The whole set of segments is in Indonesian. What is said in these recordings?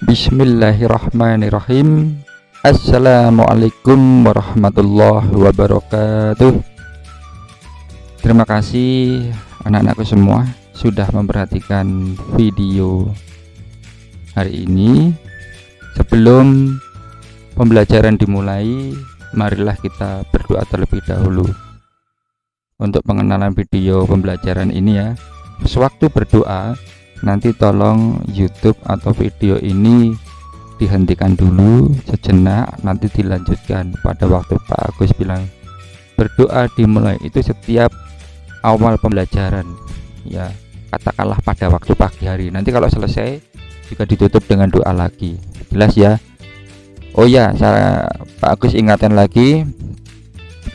Bismillahirrahmanirrahim. Assalamualaikum warahmatullahi wabarakatuh. Terima kasih anak-anakku semua sudah memperhatikan video hari ini. Sebelum pembelajaran dimulai, marilah kita berdoa terlebih dahulu. Untuk pengenalan video pembelajaran ini ya, sewaktu berdoa nanti tolong YouTube atau video ini dihentikan dulu sejenak, nanti dilanjutkan pada waktu Pak Agus bilang berdoa dimulai. Itu setiap awal pembelajaran ya, katakanlah pada waktu pagi hari, nanti kalau selesai juga ditutup dengan doa lagi. Jelas ya? Oh ya, saya Pak Agus ingatkan lagi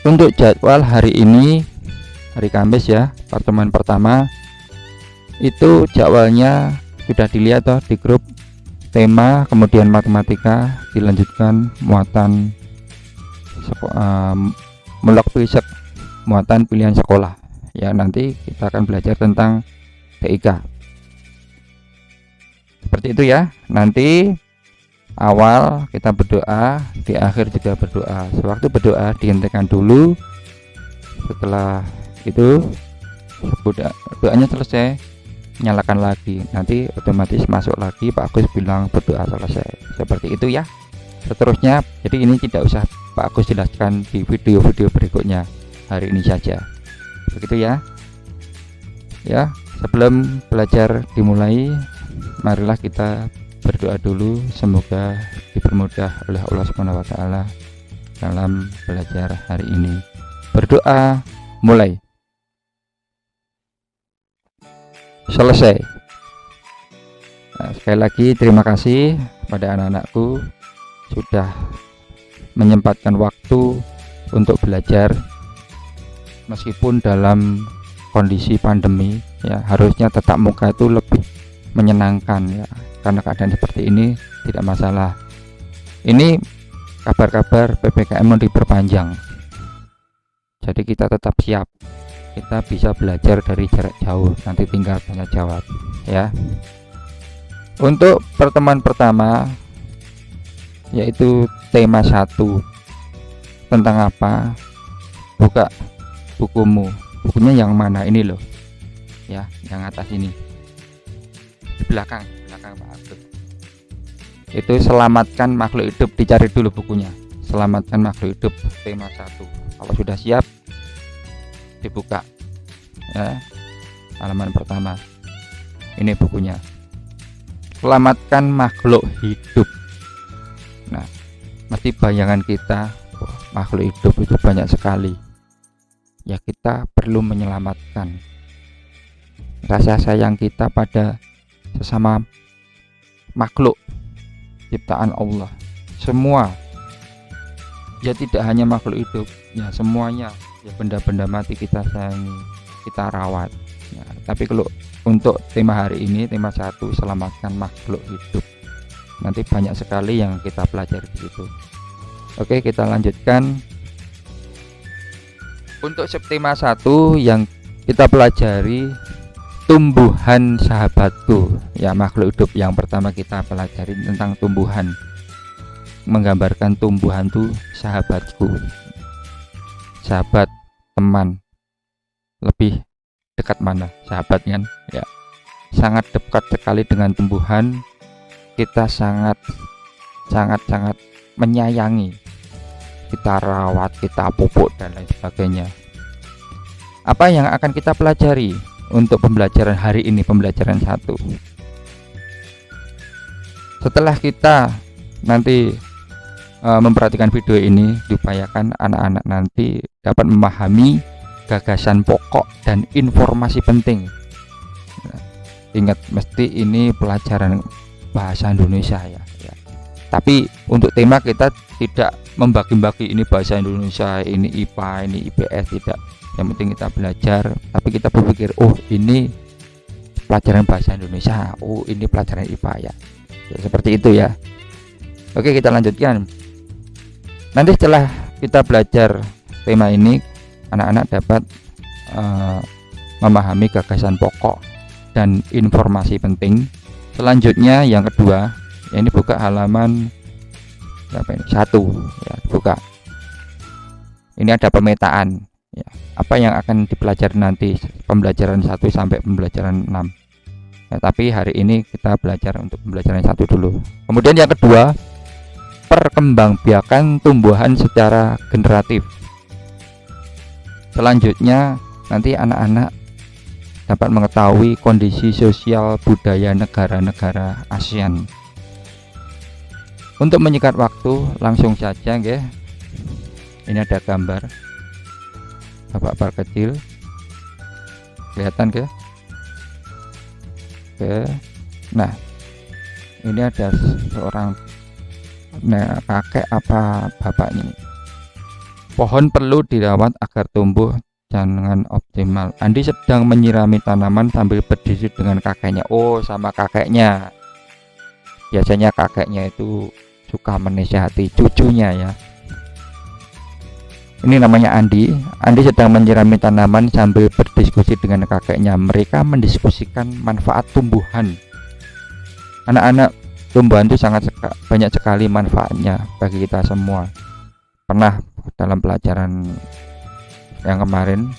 untuk jadwal hari ini, hari Kamis ya, pertemuan pertama itu jadwalnya sudah dilihat toh di grup. Tema, kemudian matematika, dilanjutkan muatan mulak fisik, muatan pilihan sekolah ya. Nanti kita akan belajar tentang TIK seperti itu ya. Nanti awal kita berdoa, di akhir juga berdoa. Sewaktu berdoa dihentikan dulu, setelah itu doanya selesai nyalakan lagi, nanti otomatis masuk lagi. Pak Agus bilang berdoa selesai, seperti itu ya. Seterusnya, jadi ini tidak usah Pak Agus jelaskan di video-video berikutnya, hari ini saja, begitu ya. Ya, sebelum belajar dimulai, marilah kita berdoa dulu, semoga dipermudah oleh Allah Subhanahu wa Ta'ala dalam belajar hari ini. Berdoa mulai. Selesai. Nah, sekali lagi terima kasih pada anak-anakku sudah menyempatkan waktu untuk belajar meskipun dalam kondisi pandemi ya. Harusnya tatap muka itu lebih menyenangkan ya, karena keadaan seperti ini tidak masalah. Ini kabar-kabar PPKM mau diperpanjang, jadi kita tetap siap, kita bisa belajar dari jarak jauh, nanti tinggal tanya jawab ya. Untuk pertemuan pertama yaitu tema 1 tentang apa, buka bukumu. Bukunya yang mana ini loh ya, yang atas ini, di belakang Pak Agus. Itu selamatkan makhluk hidup, dicari dulu bukunya, selamatkan makhluk hidup tema 1. Kalau sudah siap dibuka ya, halaman pertama ini bukunya, selamatkan makhluk hidup. Nah, mesti bayangan kita, makhluk hidup itu banyak sekali ya, kita perlu menyelamatkan. Rasa sayang kita pada sesama makhluk ciptaan Allah semua ya, tidak hanya makhluk hidup ya, semuanya ya, benda-benda mati kita sayangi, kita rawat ya. Tapi kalau untuk tema hari ini, tema 1, selamatkan makhluk hidup, nanti banyak sekali yang kita pelajari di situ. Oke, kita lanjutkan. Untuk subtema 1 yang kita pelajari, tumbuhan sahabatku ya, makhluk hidup yang pertama kita pelajari tentang tumbuhan, menggambarkan tumbuhan itu sahabatku. Sahabat, teman, lebih dekat mana sahabat kan ya, sangat dekat sekali dengan tumbuhan. Kita sangat menyayangi, kita rawat, kita pupuk dan lain sebagainya. Apa yang akan kita pelajari untuk pembelajaran hari ini, pembelajaran 1? Setelah kita nanti memperhatikan video ini, diupayakan anak-anak nanti dapat memahami gagasan pokok dan informasi penting. Nah, ingat, mesti ini pelajaran bahasa Indonesia ya. Tapi untuk tema kita tidak membagi-bagi ini bahasa Indonesia, ini IPA, ini IPS, tidak. Yang penting kita belajar, tapi kita berpikir, oh ini pelajaran bahasa Indonesia, oh ini pelajaran IPA ya, seperti itu ya. Oke, kita lanjutkan. Nanti setelah kita belajar tema ini, anak-anak dapat memahami gagasan pokok dan informasi penting. Selanjutnya yang kedua Ya, ini buka halaman berapa ini? 1 ya, buka. Ini ada pemetaan ya, apa yang akan dipelajari nanti pembelajaran 1 sampai pembelajaran 6 ya, tapi hari ini kita belajar untuk pembelajaran 1 dulu. Kemudian yang kedua, perkembangbiakan tumbuhan secara generatif. Selanjutnya nanti anak-anak dapat mengetahui kondisi sosial budaya negara-negara ASEAN. Untuk menyingkat waktu, langsung saja nggih. Ini ada gambar bapak par kecil, kelihatan ke? Oke. Nah, ini ada seorang kakek apa bapaknya. Pohon perlu dirawat agar tumbuh dengan optimal. Andi sedang menyirami tanaman sambil berdiri dengan kakeknya. Oh, sama kakeknya. Biasanya kakeknya itu suka menasihati cucunya ya. Ini namanya Andi. Andi sedang menyirami tanaman sambil berdiskusi dengan kakeknya. Mereka mendiskusikan manfaat tumbuhan. Anak-anak, tumbuhan itu banyak sekali manfaatnya bagi kita semua. Pernah dalam pelajaran yang kemarin,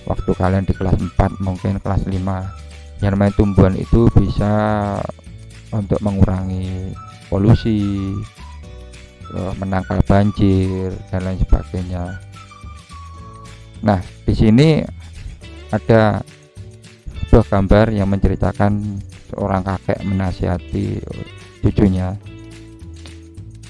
waktu kalian di kelas 4, mungkin kelas 5, yang namanya tumbuhan itu bisa untuk mengurangi polusi, menangkal banjir dan lain sebagainya. Nah, di sini ada sebuah gambar yang menceritakan seorang kakek menasihati cucunya.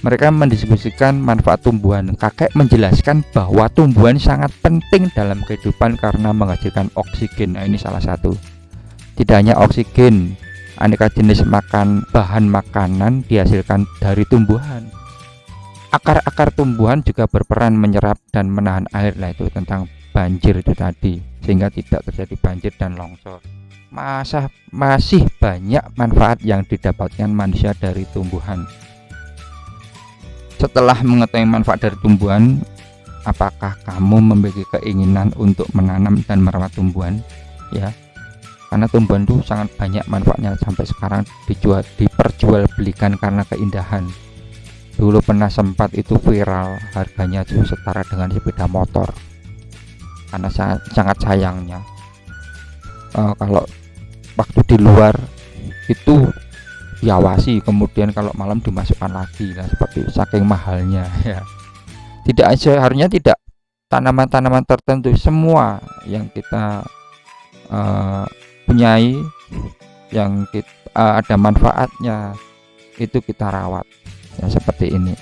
Mereka mendiskusikan manfaat tumbuhan. Kakek menjelaskan bahwa tumbuhan sangat penting dalam kehidupan karena menghasilkan oksigen. Nah, ini salah satu. Tidak hanya oksigen, aneka jenis bahan makanan dihasilkan dari tumbuhan. Akar-akar tumbuhan juga berperan menyerap dan menahan air. Lah, itu tentang banjir itu tadi, sehingga tidak terjadi banjir dan longsor. Masih banyak manfaat yang didapatkan manusia dari tumbuhan. Setelah mengetahui manfaat dari tumbuhan, apakah kamu memiliki keinginan untuk menanam dan merawat tumbuhan? Ya, karena tumbuhan itu sangat banyak manfaatnya, sampai sekarang diperjualbelikan karena keindahan. Dulu pernah sempat itu viral, harganya itu setara dengan sepeda motor. Karena sangat sayangnya, kalau waktu di luar itu diawasi, kemudian kalau malam dimasukkan lagi lah, seperti saking mahalnya ya. Seharusnya tidak tanaman-tanaman tertentu, semua yang kita punyai yang ada manfaatnya itu kita rawat ya, seperti ini.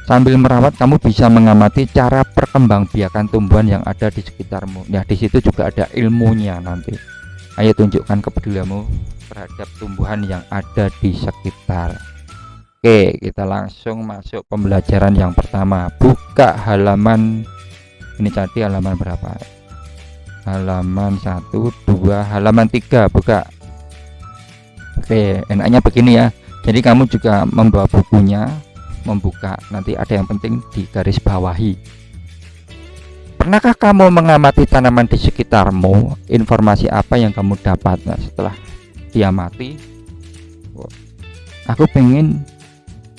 Sambil merawat, kamu bisa mengamati cara perkembangbiakan tumbuhan yang ada di sekitarmu. Ya, di situ juga ada ilmunya nanti. Ayo tunjukkan kepedulianmu terhadap tumbuhan yang ada di sekitar. Oke, kita langsung masuk pembelajaran yang pertama. Buka halaman ini tadi, halaman berapa? Halaman 1, 2, halaman 3, buka. Oke, enaknya begini ya. Jadi kamu juga membawa bukunya, membuka, nanti ada yang penting di garis bawahi. Pernahkah kamu mengamati tanaman di sekitarmu? Informasi apa yang kamu dapat? Nah, setelah diamati, aku pengen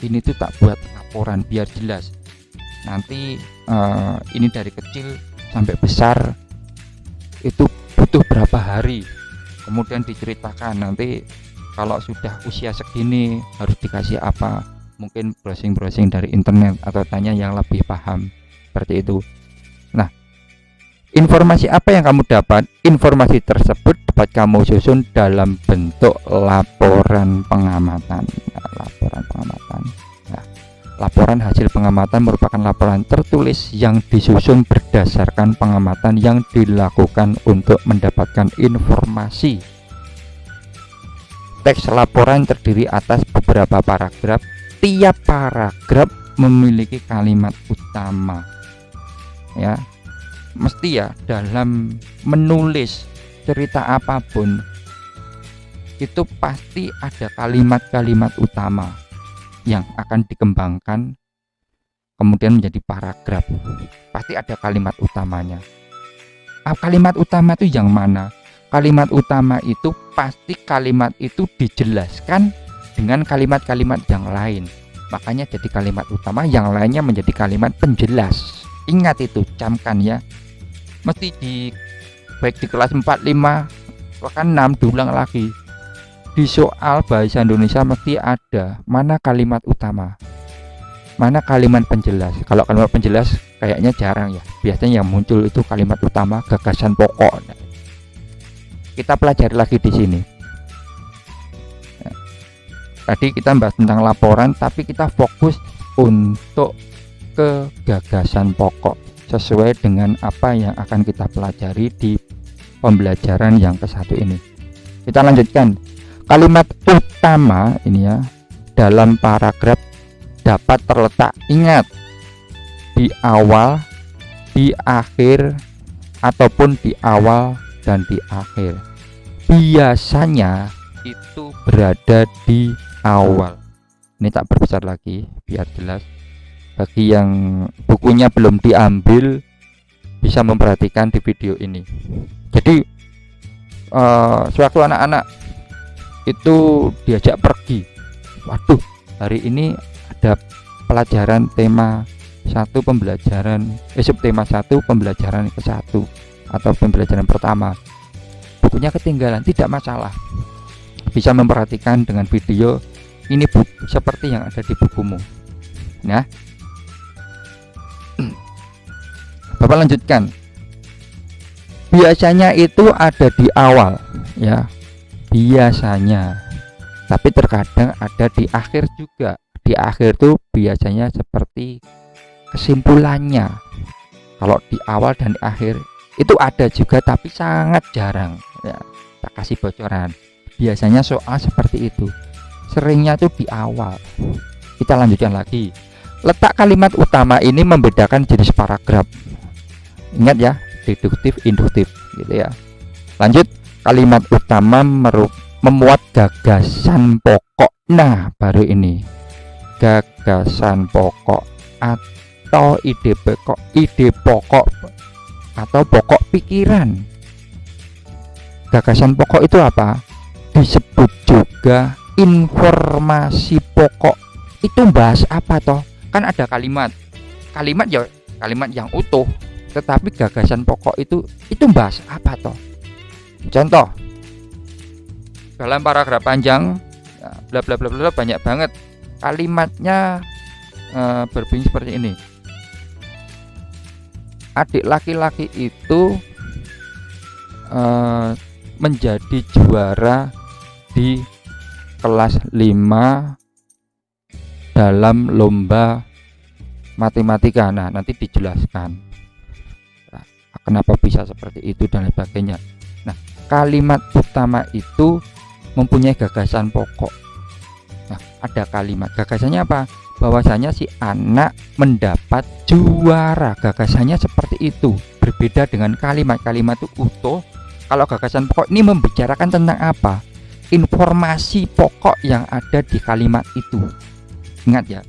ini tuh tak buat laporan biar jelas. Nanti ini dari kecil sampai besar itu butuh berapa hari, kemudian diceritakan nanti kalau sudah usia segini harus dikasih apa. Mungkin browsing dari internet atau tanya yang lebih paham, seperti itu. Nah, informasi apa yang kamu dapat? Informasi tersebut dapat kamu susun dalam bentuk laporan pengamatan. Laporan hasil pengamatan merupakan laporan tertulis yang disusun berdasarkan pengamatan yang dilakukan untuk mendapatkan informasi. Teks laporan terdiri atas beberapa paragraf. Tiap paragraf memiliki kalimat utama. Ya, mesti ya, dalam menulis cerita apapun itu pasti ada kalimat-kalimat utama yang akan dikembangkan kemudian menjadi paragraf. Pasti ada kalimat utamanya. Kalimat utama itu yang mana? kalimat utama itu pasti kalimat itu dijelaskan dengan kalimat-kalimat yang lain. Makanya jadi kalimat utama, yang lainnya menjadi kalimat penjelas. Ingat itu, camkan ya. Mesti baik di kelas 4, 5, bahkan 6 diulang lagi. Di soal bahasa Indonesia mesti ada mana kalimat utama, mana kalimat penjelas. Kalau kalimat penjelas kayaknya jarang ya. Biasanya yang muncul itu kalimat utama, gagasan pokok. Kita pelajari lagi di sini. Tadi kita bahas tentang laporan, tapi kita fokus untuk ke gagasan pokok sesuai dengan apa yang akan kita pelajari di pembelajaran yang ke-1 ini. Kita lanjutkan. Kalimat utama ini ya dalam paragraf dapat terletak, ingat, di awal, di akhir, ataupun di awal dan di akhir. Biasanya itu berada di awal. Ini tak perbesar lagi biar jelas. Bagi yang bukunya belum diambil bisa memperhatikan di video ini. Jadi sewaktu anak-anak itu diajak pergi, waduh, hari ini ada pelajaran tema 1 pembelajaran subtema 1 pembelajaran ke-1 atau pembelajaran pertama, bukunya ketinggalan, tidak masalah, bisa memperhatikan dengan video ini seperti yang ada di bukumu. Nah, Bapak lanjutkan. Biasanya itu ada di awal ya, biasanya, tapi terkadang ada di akhir juga. Di akhir tuh biasanya seperti kesimpulannya. Kalau di awal dan di akhir itu ada juga, tapi sangat jarang ya. Tak kasih bocoran, biasanya soal seperti itu, seringnya tuh di awal. Kita lanjutkan lagi. Letak kalimat utama ini membedakan jenis paragraf. Ingat ya, deduktif, induktif gitu ya. Lanjut. Kalimat utama memuat gagasan pokok. Nah, baru ini gagasan pokok atau ide pokok atau pokok pikiran. Gagasan pokok itu apa? Disebut juga informasi pokok. Itu bahas apa toh? Kan ada kalimat ya, kalimat yang utuh, tetapi gagasan pokok itu bahas apa toh? Contoh, dalam paragraf panjang bla bla bla bla banyak banget kalimatnya, berbunyi seperti ini. Adik laki-laki itu menjadi juara di kelas 5 dalam lomba matematika. Nah, nanti dijelaskan kenapa bisa seperti itu dan sebagainya. Nah, kalimat utama itu mempunyai gagasan pokok. Nah, ada kalimat gagasannya apa? Bahwasanya si anak mendapat juara. Gagasannya seperti itu. Berbeda dengan kalimat-kalimat itu utuh. Kalau gagasan pokok ini membicarakan tentang apa? Informasi pokok yang ada di kalimat itu. Ingat ya.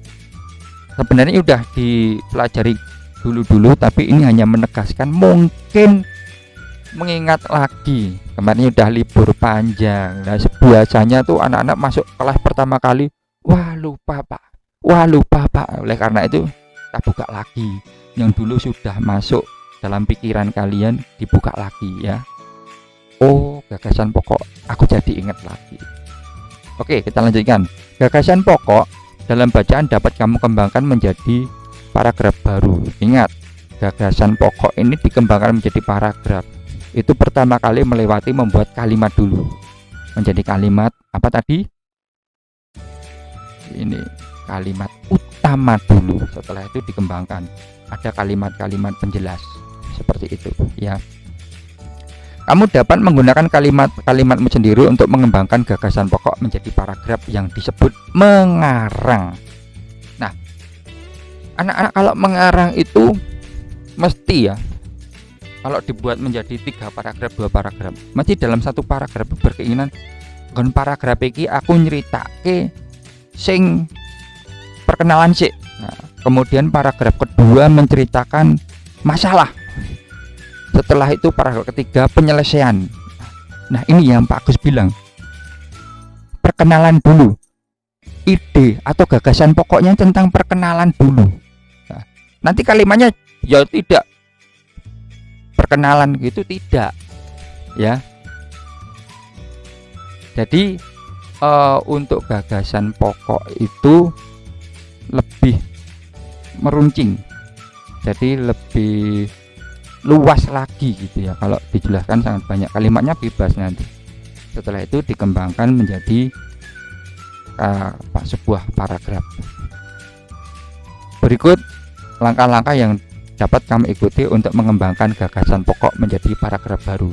Sebenarnya udah dipelajari dulu-dulu, tapi ini hanya menegaskan, mungkin mengingat lagi. Kemarin udah libur panjang. Nah, biasanya tuh anak-anak masuk kelas pertama kali, wah lupa pak. Oleh karena itu kita buka lagi yang dulu sudah masuk dalam pikiran kalian, dibuka lagi ya. Oh, gagasan pokok, aku jadi ingat lagi. Oke, kita lanjutkan. Gagasan pokok dalam bacaan dapat kamu kembangkan menjadi paragraf baru. Ingat, gagasan pokok ini dikembangkan menjadi paragraf. Itu pertama kali melewati membuat kalimat dulu menjadi kalimat apa tadi? Ini kalimat utama dulu, setelah itu dikembangkan ada kalimat-kalimat penjelas seperti itu ya. Kamu dapat menggunakan kalimat-kalimatmu sendiri untuk mengembangkan gagasan pokok menjadi paragraf yang disebut mengarang. Nah, anak-anak kalau mengarang itu mesti ya, kalau dibuat menjadi 3 paragraf, 2 paragraf, mesti dalam satu paragraf berkeinginan kon paragraf iki aku nyeritake sing perkenalan sih. Nah, kemudian paragraf kedua menceritakan masalah. Setelah itu paragraf ketiga penyelesaian. Nah, ini yang Pak Agus bilang, perkenalan dulu, ide atau gagasan pokoknya tentang perkenalan dulu. Nah, nanti kalimatnya ya tidak perkenalan gitu, tidak ya. Jadi untuk gagasan pokok itu lebih meruncing, jadi lebih luas lagi gitu ya. Kalau dijelaskan sangat banyak, kalimatnya bebas, nanti setelah itu dikembangkan menjadi sebuah paragraf. Berikut langkah-langkah yang dapat kamu ikuti untuk mengembangkan gagasan pokok menjadi paragraf baru.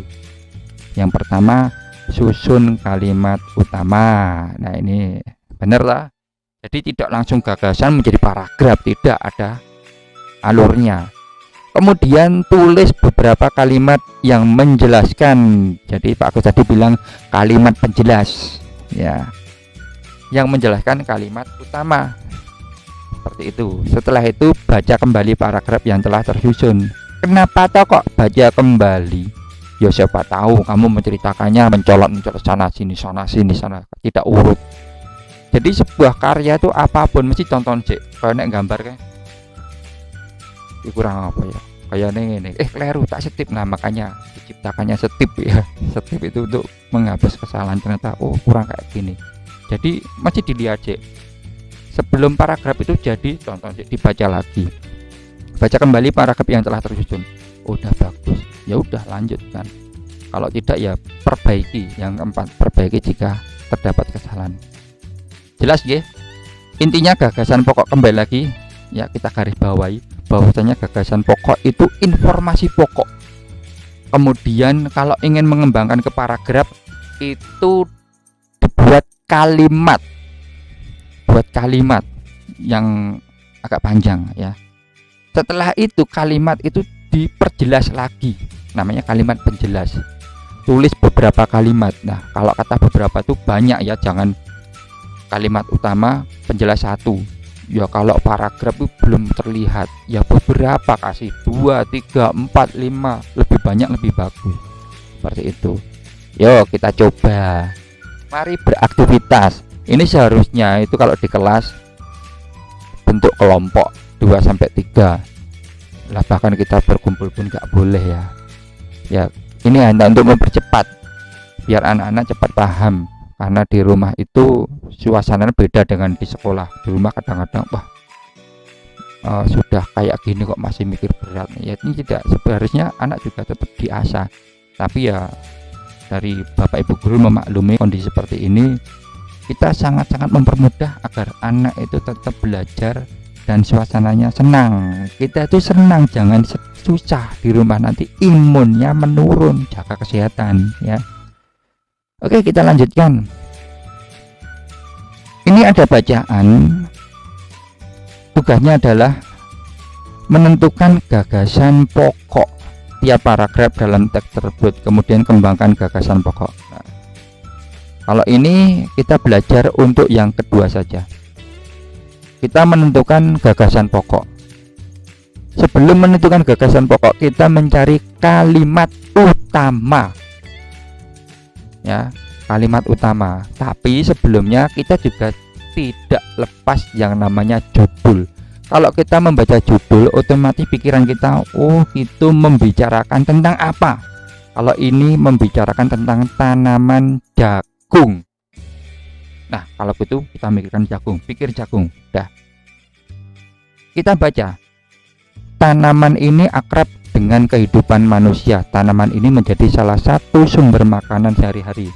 Yang pertama, susun kalimat utama. Nah, ini benar lah. Jadi tidak langsung gagasan menjadi paragraf, tidak, ada alurnya. Kemudian tulis beberapa kalimat yang menjelaskan. Jadi Pak Agus tadi bilang kalimat penjelas ya, yang menjelaskan kalimat utama, seperti itu. Setelah itu baca kembali paragraf yang telah tersusun. Kenapa toh kok baca kembali? Ya siapa tahu kamu menceritakannya mencolot sana sini, tidak urut. Jadi sebuah karya itu apapun mesti tonton sih. Kalau nek gambar kayak kurang apa ya, kayak ini keliru tak setip. Nah, makanya diciptakannya setip ya. Setip itu untuk menghapus kesalahan, ternyata kurang kayak gini. Jadi masih dilihat sih sebelum paragraf itu jadi, tonton sih, dibaca lagi, baca kembali paragraf yang telah tersusun. Udah bagus, ya udah lanjutkan. Kalau tidak ya perbaiki. Yang keempat, perbaiki jika terdapat kesalahan. Jelas ya? Intinya gagasan pokok, kembali lagi ya, kita garis bawahi bahwasanya gagasan pokok itu informasi pokok. Kemudian kalau ingin mengembangkan ke paragraf itu dibuat kalimat, buat kalimat yang agak panjang ya. Setelah itu kalimat itu diperjelas lagi, namanya kalimat penjelas. Tulis beberapa kalimat. Nah, kalau kata beberapa tuh banyak ya, jangan kalimat utama penjelas satu ya. Kalau paragraf itu belum terlihat ya, beberapa kasih 2, 3, 4, 5, lebih banyak lebih bagus, seperti itu. Yuk kita coba, mari beraktivitas. Ini seharusnya itu kalau di kelas bentuk kelompok 2-3 lah, bahkan kita berkumpul pun nggak boleh ya. Ya ini hanya untuk mempercepat biar anak-anak cepat paham, karena di rumah itu suasananya beda dengan di sekolah. Di rumah kadang-kadang sudah kayak gini kok masih mikir berat ya. Ini tidak, sebenarnya anak juga tetap diasah, tapi ya dari Bapak Ibu guru memaklumi kondisi seperti ini, kita sangat-sangat mempermudah agar anak itu tetap belajar dan suasananya senang. Kita itu senang, jangan susah di rumah, nanti imunnya menurun. Jaga kesehatan ya. Oke, kita lanjutkan. Ini ada bacaan. Tugasnya adalah menentukan gagasan pokok tiap paragraf dalam teks tersebut, kemudian kembangkan gagasan pokok. Nah, kalau ini kita belajar untuk yang kedua saja. Kita menentukan gagasan pokok. Sebelum menentukan gagasan pokok, kita mencari kalimat utama ya, kalimat utama. Tapi sebelumnya kita juga tidak lepas yang namanya judul. Kalau kita membaca judul, otomatis pikiran kita itu membicarakan tentang apa. Kalau ini membicarakan tentang tanaman jagung, nah kalau gitu kita mikirkan jagung, pikir jagung. Dah, kita baca, tanaman ini akrab dengan kehidupan manusia. Tanaman ini menjadi salah satu sumber makanan sehari-hari.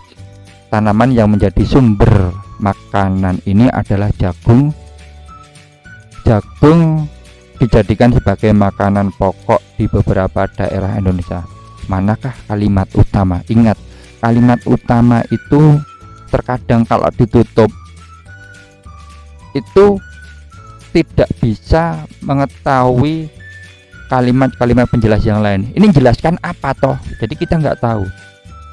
Tanaman yang menjadi sumber makanan ini adalah jagung. Jagung dijadikan sebagai makanan pokok di beberapa daerah Indonesia. Manakah kalimat utama? Ingat, kalimat utama itu terkadang kalau ditutup itu tidak bisa mengetahui kalimat-kalimat penjelas yang lain. Ini menjelaskan apa toh? Jadi kita nggak tahu.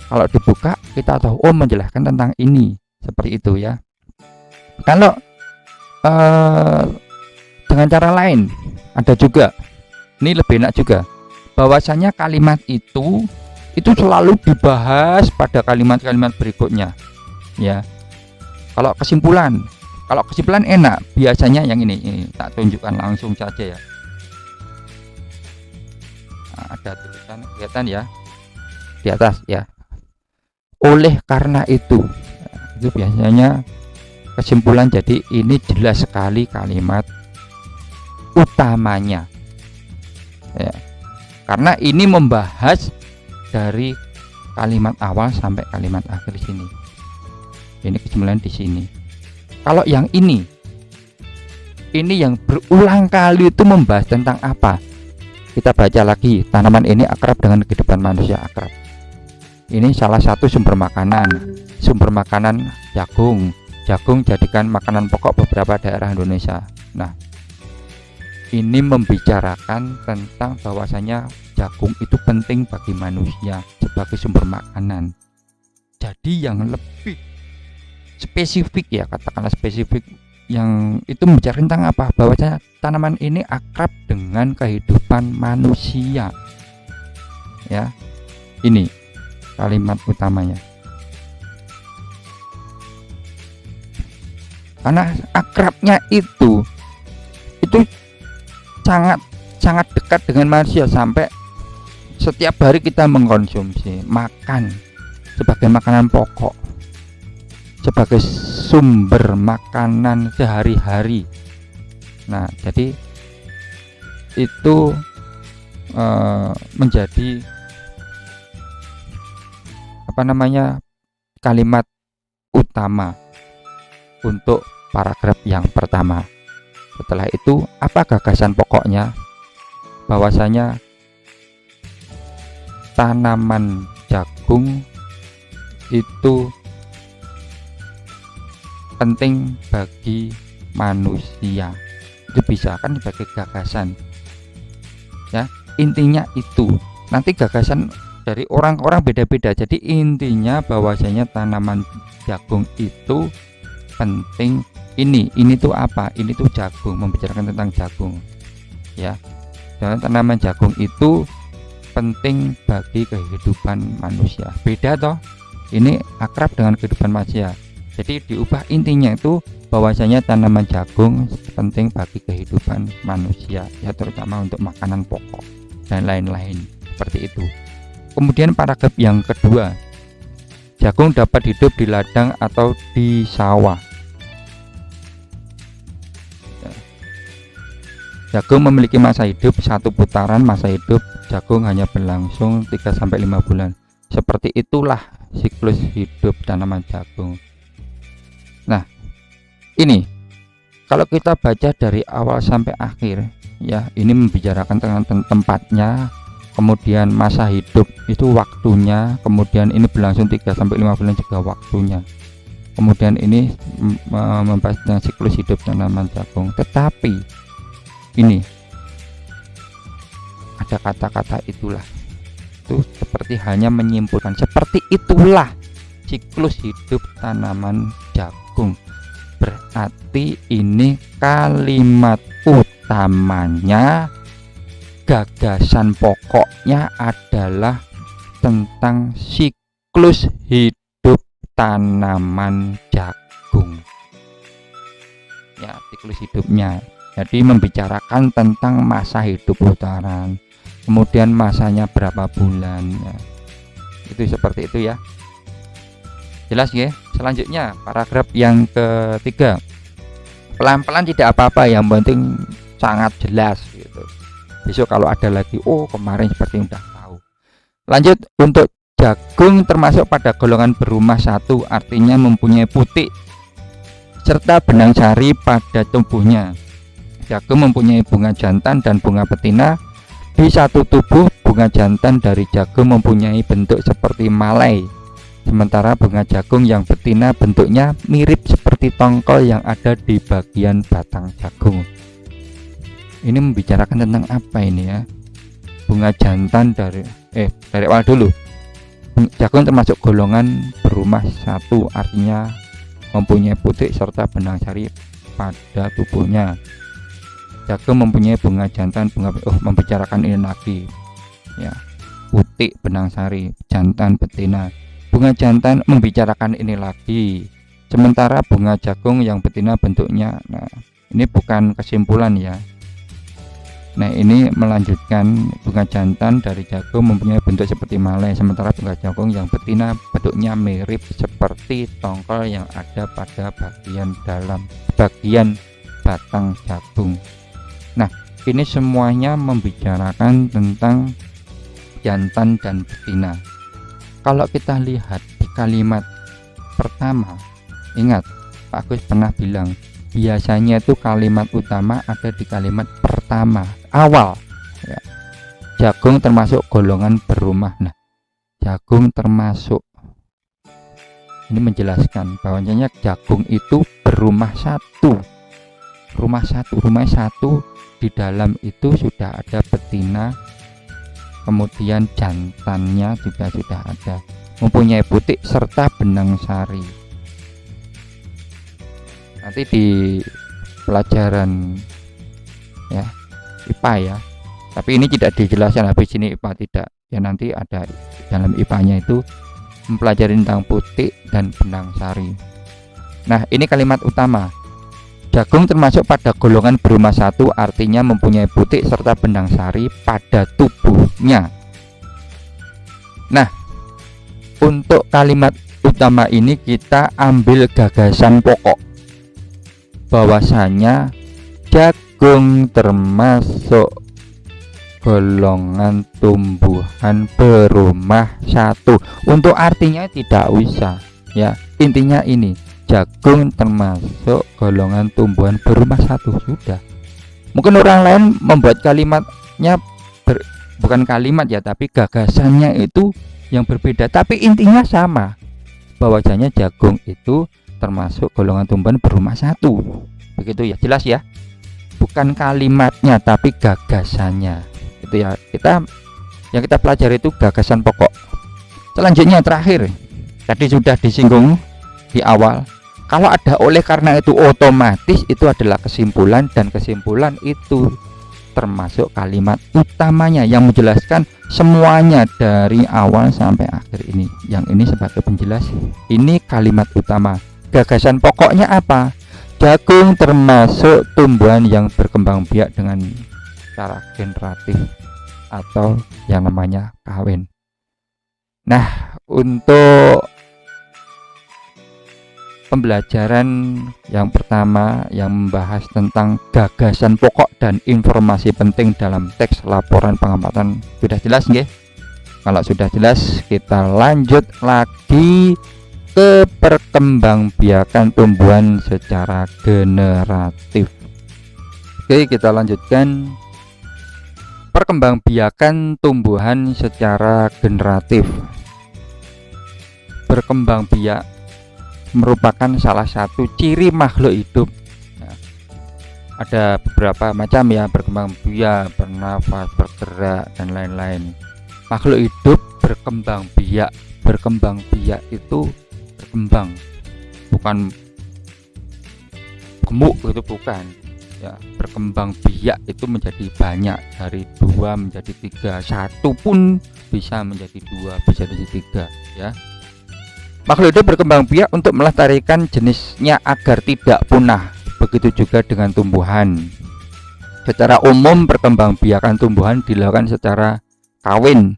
Kalau dibuka kita tahu, menjelaskan tentang ini, seperti itu ya. Kalau dengan cara lain ada juga, ini lebih enak juga, bahwasanya kalimat itu itu selalu dibahas pada kalimat-kalimat berikutnya ya. Kalau kesimpulan enak biasanya yang ini tak tunjukkan langsung saja ya. Nah, ada tulisan kelihatan ya di atas ya. Oleh karena itu biasanya kesimpulan. Jadi ini jelas sekali kalimat utamanya ya, karena ini membahas dari kalimat awal sampai kalimat akhir di sini. Ini kesimpulan di sini. Kalau yang ini yang berulang kali itu membahas tentang apa? Kita baca lagi. Tanaman ini akrab dengan kehidupan manusia. Akrab. Ini salah satu sumber makanan jagung. Jagung jadikan makanan pokok beberapa daerah Indonesia. Nah, ini membicarakan tentang bahwasanya jagung itu penting bagi manusia sebagai sumber makanan. Jadi yang lebih spesifik ya, katakanlah spesifik, yang itu membicarakan tentang apa? Bahwasanya tanaman ini akrab dengan kehidupan manusia. Ya. Ini kalimat utamanya. Karena akrabnya itu sangat dekat dengan manusia, sampai setiap hari kita mengkonsumsi, makan sebagai makanan pokok, sebagai sumber makanan sehari-hari. Nah, jadi itu menjadi kalimat utama untuk paragraf yang pertama. Setelah itu, apa gagasan pokoknya? Bahwasanya tanaman jagung itu penting bagi manusia. Itu bisa kan sebagai gagasan ya, intinya itu. Nanti gagasan dari orang-orang beda-beda. Jadi intinya bahwasanya tanaman jagung itu penting. Ini tuh apa? Ini tuh jagung, membicarakan tentang jagung ya. Dan tanaman jagung itu penting bagi kehidupan manusia. Beda toh, ini akrab dengan kehidupan manusia. Jadi diubah intinya itu bahwasanya tanaman jagung penting bagi kehidupan manusia ya, terutama untuk makanan pokok dan lain-lain seperti itu. Kemudian paragraf yang kedua, jagung dapat hidup di ladang atau di sawah. Jagung memiliki masa hidup satu putaran. Masa hidup jagung hanya berlangsung 3-5 bulan. Seperti itulah siklus hidup tanaman jagung. Nah, ini kalau kita baca dari awal sampai akhir ya, ini membicarakan tentang tempatnya, kemudian masa hidup itu waktunya, kemudian ini berlangsung 3-5 bulan juga waktunya, kemudian ini membahas tentang siklus hidup tanaman jagung. Tetapi ini ada kata-kata itulah, itu seperti hanya menyimpulkan seperti itulah siklus hidup tanaman jagung. Berarti ini kalimat utamanya, gagasan pokoknya adalah tentang siklus hidup tanaman jagung ya, siklus hidupnya. Jadi membicarakan tentang masa hidup putaran, kemudian masanya berapa bulan ya. Itu seperti itu ya. Jelas ya. Selanjutnya paragraf yang ketiga. Pelan-pelan tidak apa-apa, yang penting sangat jelas gitu. Besok kalau ada lagi, oh kemarin seperti udah tahu. Lanjut, untuk jagung termasuk pada golongan berumah satu, artinya mempunyai putik serta benang sari pada tubuhnya. Jagung mempunyai bunga jantan dan bunga betina di satu tubuh. Bunga jantan dari jagung mempunyai bentuk seperti malai, sementara bunga jagung yang betina bentuknya mirip seperti tongkol yang ada di bagian batang jagung. Ini membicarakan tentang apa ini ya? Bunga jantan dari awal dulu. Jagung termasuk golongan berumah satu, artinya mempunyai putik serta benang sari pada tubuhnya. Jagung mempunyai bunga jantan, membicarakan ini lagi ya. putik, benang sari, jantan, betina. Bunga jantan membicarakan ini lagi, sementara bunga jagung yang betina bentuknya, nah ini bukan kesimpulan ya. Nah ini melanjutkan, bunga jantan dari jagung mempunyai bentuk seperti malai, sementara bunga jagung yang betina bentuknya mirip seperti tongkol yang ada pada bagian batang jagung. Nah ini semuanya membicarakan tentang jantan dan betina. Kalau kita lihat di kalimat pertama, ingat Pak Agus pernah bilang biasanya itu kalimat utama ada di kalimat pertama awal ya. Jagung termasuk golongan berumah. Nah jagung termasuk, ini menjelaskan bahwasanya jagung itu berumah satu, rumah satu, di dalam itu sudah ada betina, kemudian jantannya juga sudah ada, mempunyai putik serta benang sari. Nanti di pelajaran ya IPA ya, tapi ini tidak dijelaskan habis ini IPA tidak ya, nanti ada dalam IPA-nya itu mempelajari tentang putik dan benang sari. Nah ini kalimat utama, jagung termasuk pada golongan berumah satu, artinya mempunyai putik serta benang sari pada tubuhnya. Nah untuk kalimat utama ini kita ambil gagasan pokok bahwasanya jagung termasuk golongan tumbuhan berumah satu. Untuk artinya tidak usah ya, intinya ini, jagung termasuk golongan tumbuhan berumah satu, sudah. Mungkin orang lain membuat kalimatnya bukan kalimat ya, tapi gagasannya itu yang berbeda, tapi intinya sama, bahwasanya jagung itu termasuk golongan tumbuhan berumah satu. Begitu ya, jelas ya, bukan kalimatnya tapi gagasannya itu ya. Yang kita pelajari itu gagasan pokok. Selanjutnya terakhir, tadi sudah disinggung di awal, kalau ada oleh karena itu otomatis itu adalah kesimpulan, dan kesimpulan itu termasuk kalimat utamanya yang menjelaskan semuanya dari awal sampai akhir ini. Yang ini sebagai penjelas, ini kalimat utama. Gagasan pokoknya apa? Jagung termasuk tumbuhan yang berkembang biak dengan cara generatif atau yang namanya kawin. Nah untuk pembelajaran yang pertama yang membahas tentang gagasan pokok dan informasi penting dalam teks laporan pengamatan sudah jelas nggih? Kalau sudah jelas, kita lanjut lagi ke perkembangbiakan tumbuhan secara generatif. Oke, kita lanjutkan perkembangbiakan tumbuhan secara generatif. Berkembang biak merupakan salah satu ciri makhluk hidup. Nah, ada beberapa macam ya, berkembang biak, bernafas, bergerak, dan lain-lain. Makhluk hidup berkembang biak. Berkembang biak itu berkembang, bukan gemuk, itu bukan ya. Berkembang biak itu menjadi banyak, dari 2 menjadi 3, 1 pun bisa menjadi 2, bisa jadi 3 ya. Makhluk hidup berkembang biak untuk melestarikan jenisnya agar tidak punah. Begitu juga dengan tumbuhan. Secara umum perkembangbiakan tumbuhan dilakukan secara kawin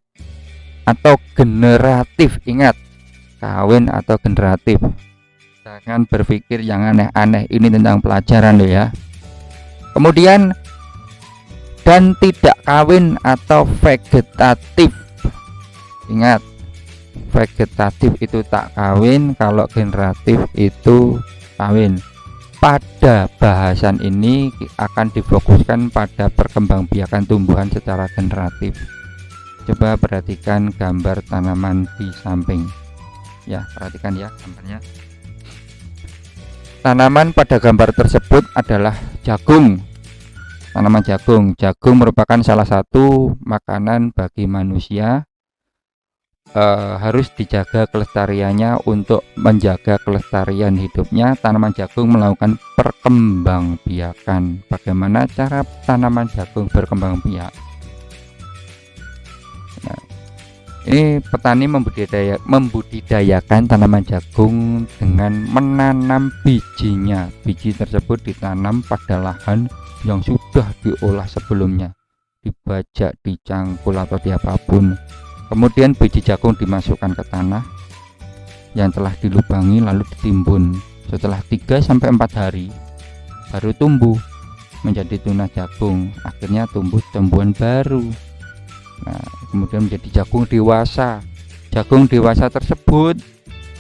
atau generatif. Ingat, kawin atau generatif. Jangan berpikir yang aneh-aneh, ini tentang pelajaran loh ya. Kemudian dan tidak kawin atau vegetatif. Ingat, vegetatif itu tak kawin, kalau generatif itu kawin. Pada bahasan ini akan difokuskan pada perkembangbiakan tumbuhan secara generatif. Coba perhatikan gambar tanaman di samping ya, perhatikan ya gambarnya. Tanaman pada gambar tersebut adalah jagung. Tanaman jagung. Jagung merupakan salah satu makanan bagi manusia. Harus dijaga kelestariannya. Untuk menjaga kelestarian hidupnya, tanaman jagung melakukan perkembangbiakan. Bagaimana cara tanaman jagung berkembang biak? Nah, Ini petani membudidayakan tanaman jagung dengan menanam bijinya. Biji tersebut ditanam pada lahan yang sudah diolah sebelumnya, dibajak, dicangkul atau diapapun. Kemudian biji jagung dimasukkan ke tanah yang telah dilubangi lalu ditimbun. Setelah 3-4 hari baru tumbuh menjadi tunas jagung, akhirnya tumbuh tumbuhan baru. Nah, kemudian menjadi jagung dewasa. Jagung dewasa tersebut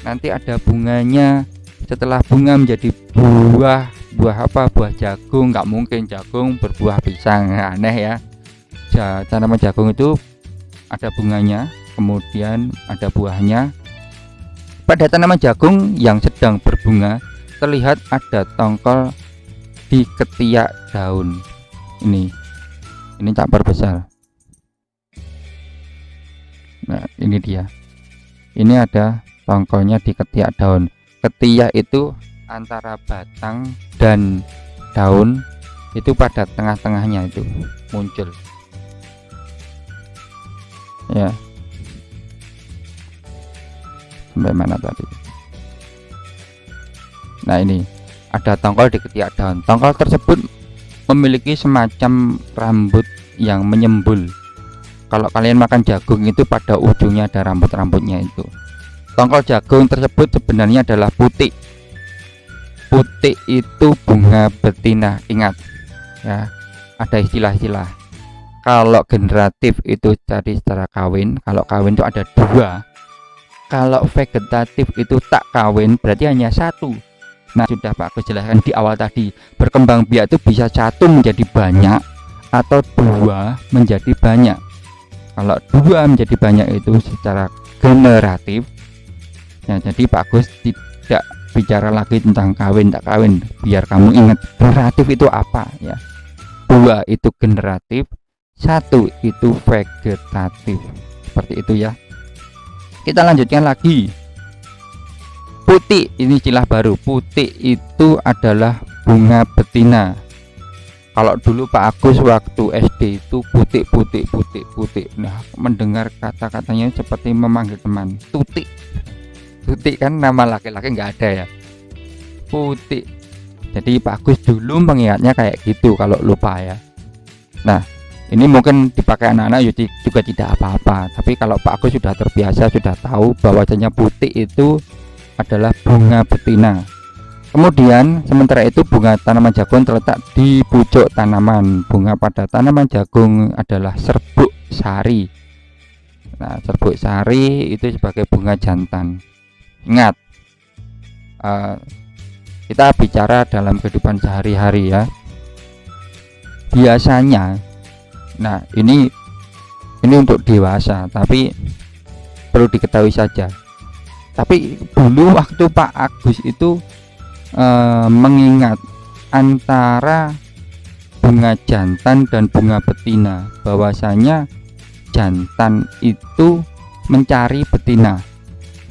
nanti ada bunganya. Setelah bunga menjadi buah jagung. Nggak mungkin jagung berbuah pisang, aneh ya. Tanaman jagung itu ada bunganya, kemudian ada buahnya. Pada tanaman jagung yang sedang berbunga terlihat ada tongkol di ketiak daun. Ini campur besar. Nah, ini dia. Ini ada tongkolnya di ketiak daun. Ketiak itu antara batang dan daun, itu pada tengah-tengahnya itu muncul. Ya. Sampai mana tadi? Nah, ini ada tongkol di ketiak daun. Tongkol tersebut memiliki semacam rambut yang menyembul. Kalau kalian makan jagung itu pada ujungnya ada rambut-rambutnya itu. Tongkol jagung tersebut sebenarnya adalah putik. Putik itu bunga betina. Ingat ya, ada istilah-istilah. Kalau generatif itu tadi secara kawin. Kalau kawin itu ada 2. Kalau vegetatif itu tak kawin, berarti hanya 1. Nah, sudah Pak Agus jelaskan di awal tadi, berkembang biak itu bisa 1 menjadi banyak atau 2 menjadi banyak. Kalau 2 menjadi banyak itu secara generatif ya, jadi Pak Agus tidak bicara lagi tentang kawin tak kawin, biar kamu ingat generatif itu apa ya. 2 itu generatif, 1 itu vegetatif, seperti itu ya. Kita lanjutkan lagi. Putik, ini istilah baru. Putik itu adalah bunga betina. Kalau dulu Pak Agus waktu SD itu putik. Nah, mendengar kata-katanya seperti memanggil teman. Tutik. Tutik kan nama laki-laki nggak ada ya. Putik. Jadi Pak Agus dulu mengingatnya kayak gitu kalau lupa ya. Nah, ini mungkin dipakai anak-anak juga tidak apa-apa. Tapi kalau Pak Agus sudah terbiasa, sudah tahu bahwasanya putik itu adalah bunga betina. Kemudian sementara itu bunga tanaman jagung terletak di pucuk tanaman. Bunga pada tanaman jagung adalah serbuk sari. Nah, serbuk sari itu sebagai bunga jantan. Ingat, kita bicara dalam kehidupan sehari-hari ya. Biasanya, nah ini untuk dewasa, tapi perlu diketahui saja. Tapi dulu waktu Pak Agus itu mengingat antara bunga jantan dan bunga betina, bahwasanya jantan itu mencari betina.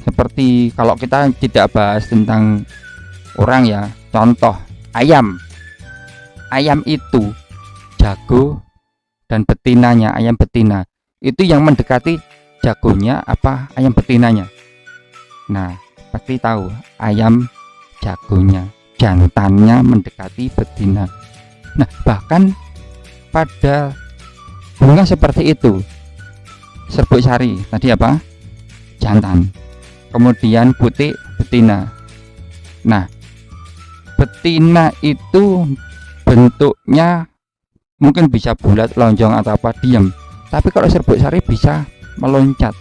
Seperti kalau kita tidak bahas tentang orang ya, contoh ayam itu jago dan betinanya, ayam betina itu yang mendekati jagonya apa ayam betinanya. Nah, pasti tahu ayam jagonya, jantannya mendekati betina. Nah, bahkan pada bunga seperti itu, serbuk sari tadi apa? Jantan. Kemudian putik betina. Nah, betina itu bentuknya mungkin bisa bulat, lonjong atau apa, diam. Tapi kalau serbuk sari bisa meloncat.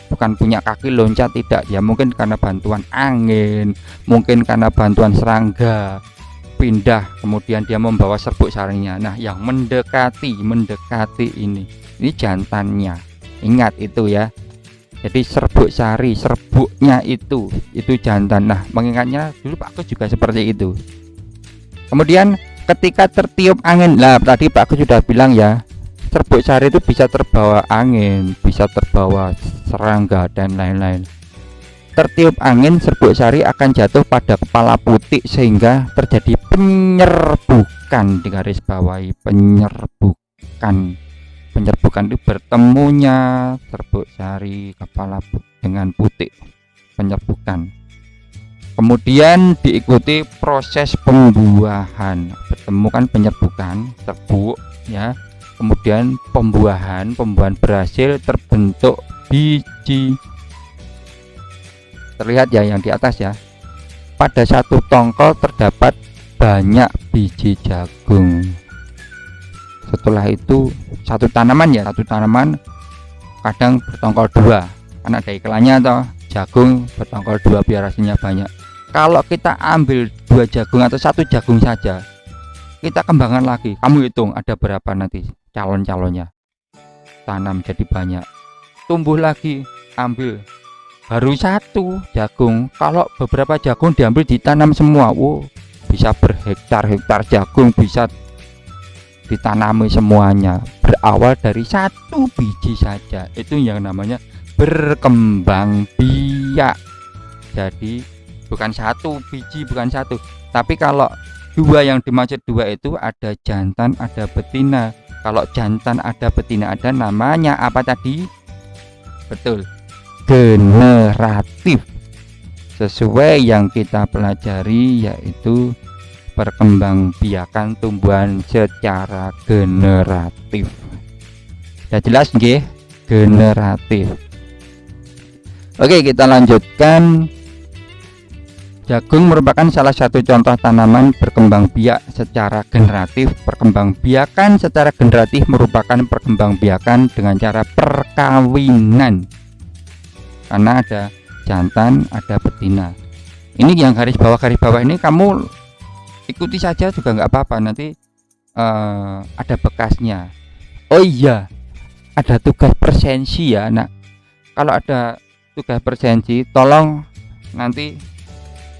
Bukan punya kaki loncat, tidak ya, mungkin karena bantuan angin, mungkin karena bantuan serangga pindah, kemudian dia membawa serbuk sarinya. Nah, yang mendekati ini jantannya, ingat itu ya. Jadi serbuk sari, serbuknya itu jantan. Nah, mengingatnya dulu Pak Agus juga seperti itu. Kemudian ketika tertiup angin, lah tadi Pak Agus sudah bilang ya, serbuk sari itu bisa terbawa angin, bisa terbawa serangga dan lain-lain. Tertiup angin, serbuk sari akan jatuh pada kepala putik sehingga terjadi penyerbukan. Di garis bawahi, penyerbukan. penyerbukan itu bertemunya serbuk sari kepala dengan putik, penyerbukan. Kemudian diikuti proses pembuahan, bertemu kan penyerbukan serbuk ya, kemudian pembuahan berhasil terbentuk biji. Terlihat ya yang di atas ya, pada satu tongkol terdapat banyak biji jagung. Setelah itu satu tanaman kadang bertongkol 2 karena ada iklannya atau jagung bertongkol 2 biar hasilnya banyak. Kalau kita ambil 2 jagung atau 1 jagung saja, kita kembangkan lagi, kamu hitung ada berapa nanti calon-calonnya, tanam jadi banyak, tumbuh lagi, ambil baru 1 jagung. Kalau beberapa jagung diambil ditanam semua, bisa berhektar-hektar jagung bisa ditanami semuanya, berawal dari 1 biji saja. Itu yang namanya berkembang biak. Jadi bukan 1 biji, bukan 1, tapi kalau 2 yang dimaksud 2 itu ada jantan ada betina. Kalau jantan ada betina ada, namanya apa tadi? Betul, generatif. Sesuai yang kita pelajari, yaitu perkembangbiakan tumbuhan secara generatif. Sudah jelas nggih? Generatif. Oke, kita lanjutkan. Jagung merupakan salah satu contoh tanaman berkembang biak secara generatif. Perkembangbiakan secara generatif merupakan perkembangbiakan dengan cara perkawinan, karena ada jantan ada betina. Ini yang garis bawah ini kamu ikuti saja juga nggak apa-apa, nanti ada bekasnya. Oh iya, ada tugas presensi ya nak. Kalau ada tugas presensi, tolong nanti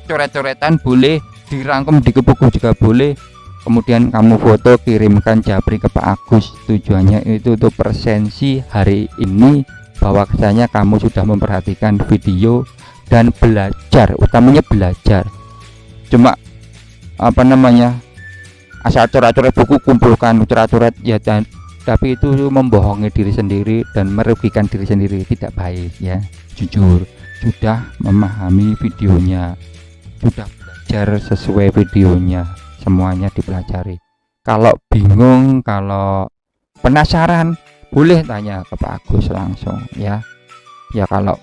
coret-coretan boleh, dirangkum di buku juga boleh, kemudian kamu foto kirimkan japri ke Pak Agus. Tujuannya itu untuk presensi hari ini, bahwasanya kamu sudah memperhatikan video dan belajar, utamanya belajar. Cuma asal coret-coret buku kumpulkan coret-coret ya, tapi itu membohongi diri sendiri dan merugikan diri sendiri, tidak baik ya. Jujur, sudah memahami videonya, sudah belajar sesuai videonya, semuanya dipelajari. Kalau bingung, kalau penasaran, boleh tanya ke Pak Agus langsung ya. Ya kalau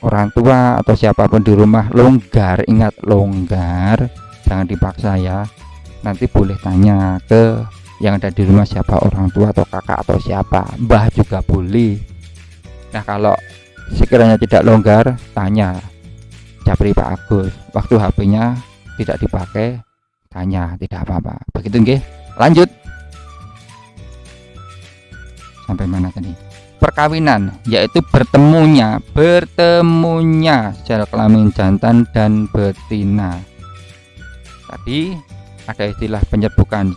orang tua atau siapapun di rumah longgar, ingat longgar, jangan dipaksa ya. Nanti boleh tanya ke yang ada di rumah, siapa orang tua atau kakak atau siapa, mbah juga boleh. Nah kalau sekiranya tidak longgar, tanya japri Pak Agus. Waktu HP-nya tidak dipakai, tanya, tidak apa-apa. Begitu nggih. Lanjut. Sampai mana tadi? Perkawinan, yaitu bertemunya sel kelamin jantan dan betina. Tadi ada istilah penyerbukan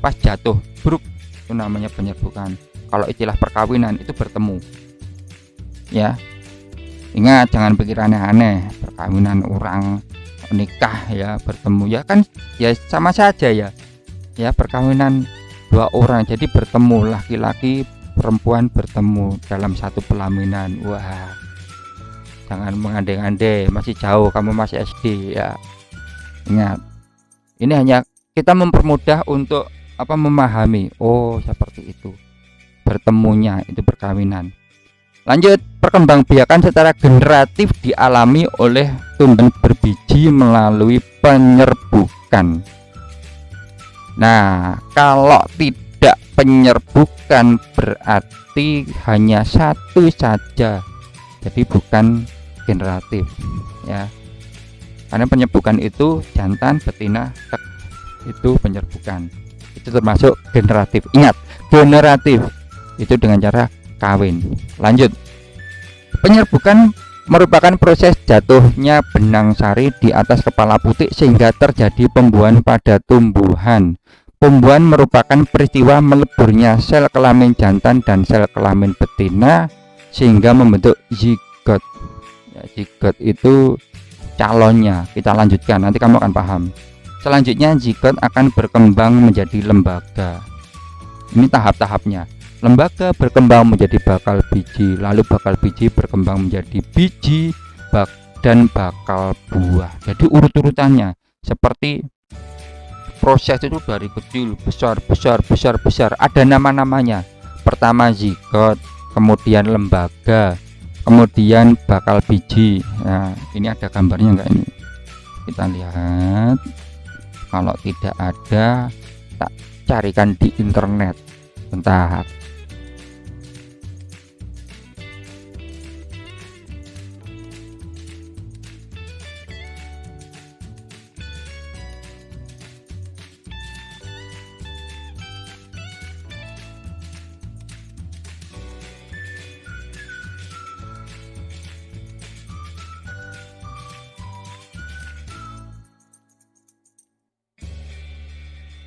pas jatuh bruk, itu namanya penyerbukan. Kalau istilah perkawinan itu bertemu ya. Ingat, jangan pikir aneh-aneh. Perkawinan orang nikah ya, bertemu ya kan ya sama saja ya. Ya perkawinan 2 orang, jadi bertemu, laki-laki perempuan bertemu dalam satu pelaminan. Wah, jangan mengandai-andai, masih jauh, kamu masih SD ya. Ingat, ini hanya kita mempermudah untuk memahami. Oh seperti itu, bertemunya itu perkawinan. Lanjut, perkembangbiakan secara generatif dialami oleh tumbuhan berbiji melalui penyerbukan. Nah, kalau tidak penyerbukan berarti hanya 1 saja, jadi bukan generatif ya. Karena penyerbukan itu jantan betina, itu penyerbukan, itu termasuk generatif. Ingat, generatif itu dengan cara kawin. Lanjut, penyerbukan merupakan proses jatuhnya benang sari di atas kepala putik sehingga terjadi pembuahan pada tumbuhan. Pembuahan merupakan peristiwa meleburnya sel kelamin jantan dan sel kelamin betina sehingga membentuk zigot. Ya, zigot itu calonnya. Kita lanjutkan, nanti kamu akan paham. Selanjutnya zigot akan berkembang menjadi lembaga. Ini tahap-tahapnya. Lembaga berkembang menjadi bakal biji, lalu bakal biji berkembang menjadi biji, dan bakal buah. Jadi urut-urutannya seperti proses itu dari kecil, besar, ada nama-namanya. Pertama zigot, kemudian lembaga, kemudian bakal biji. Nah, ini ada gambarnya enggak ini? Kita lihat. Kalau tidak ada, tak carikan di internet. Bentar.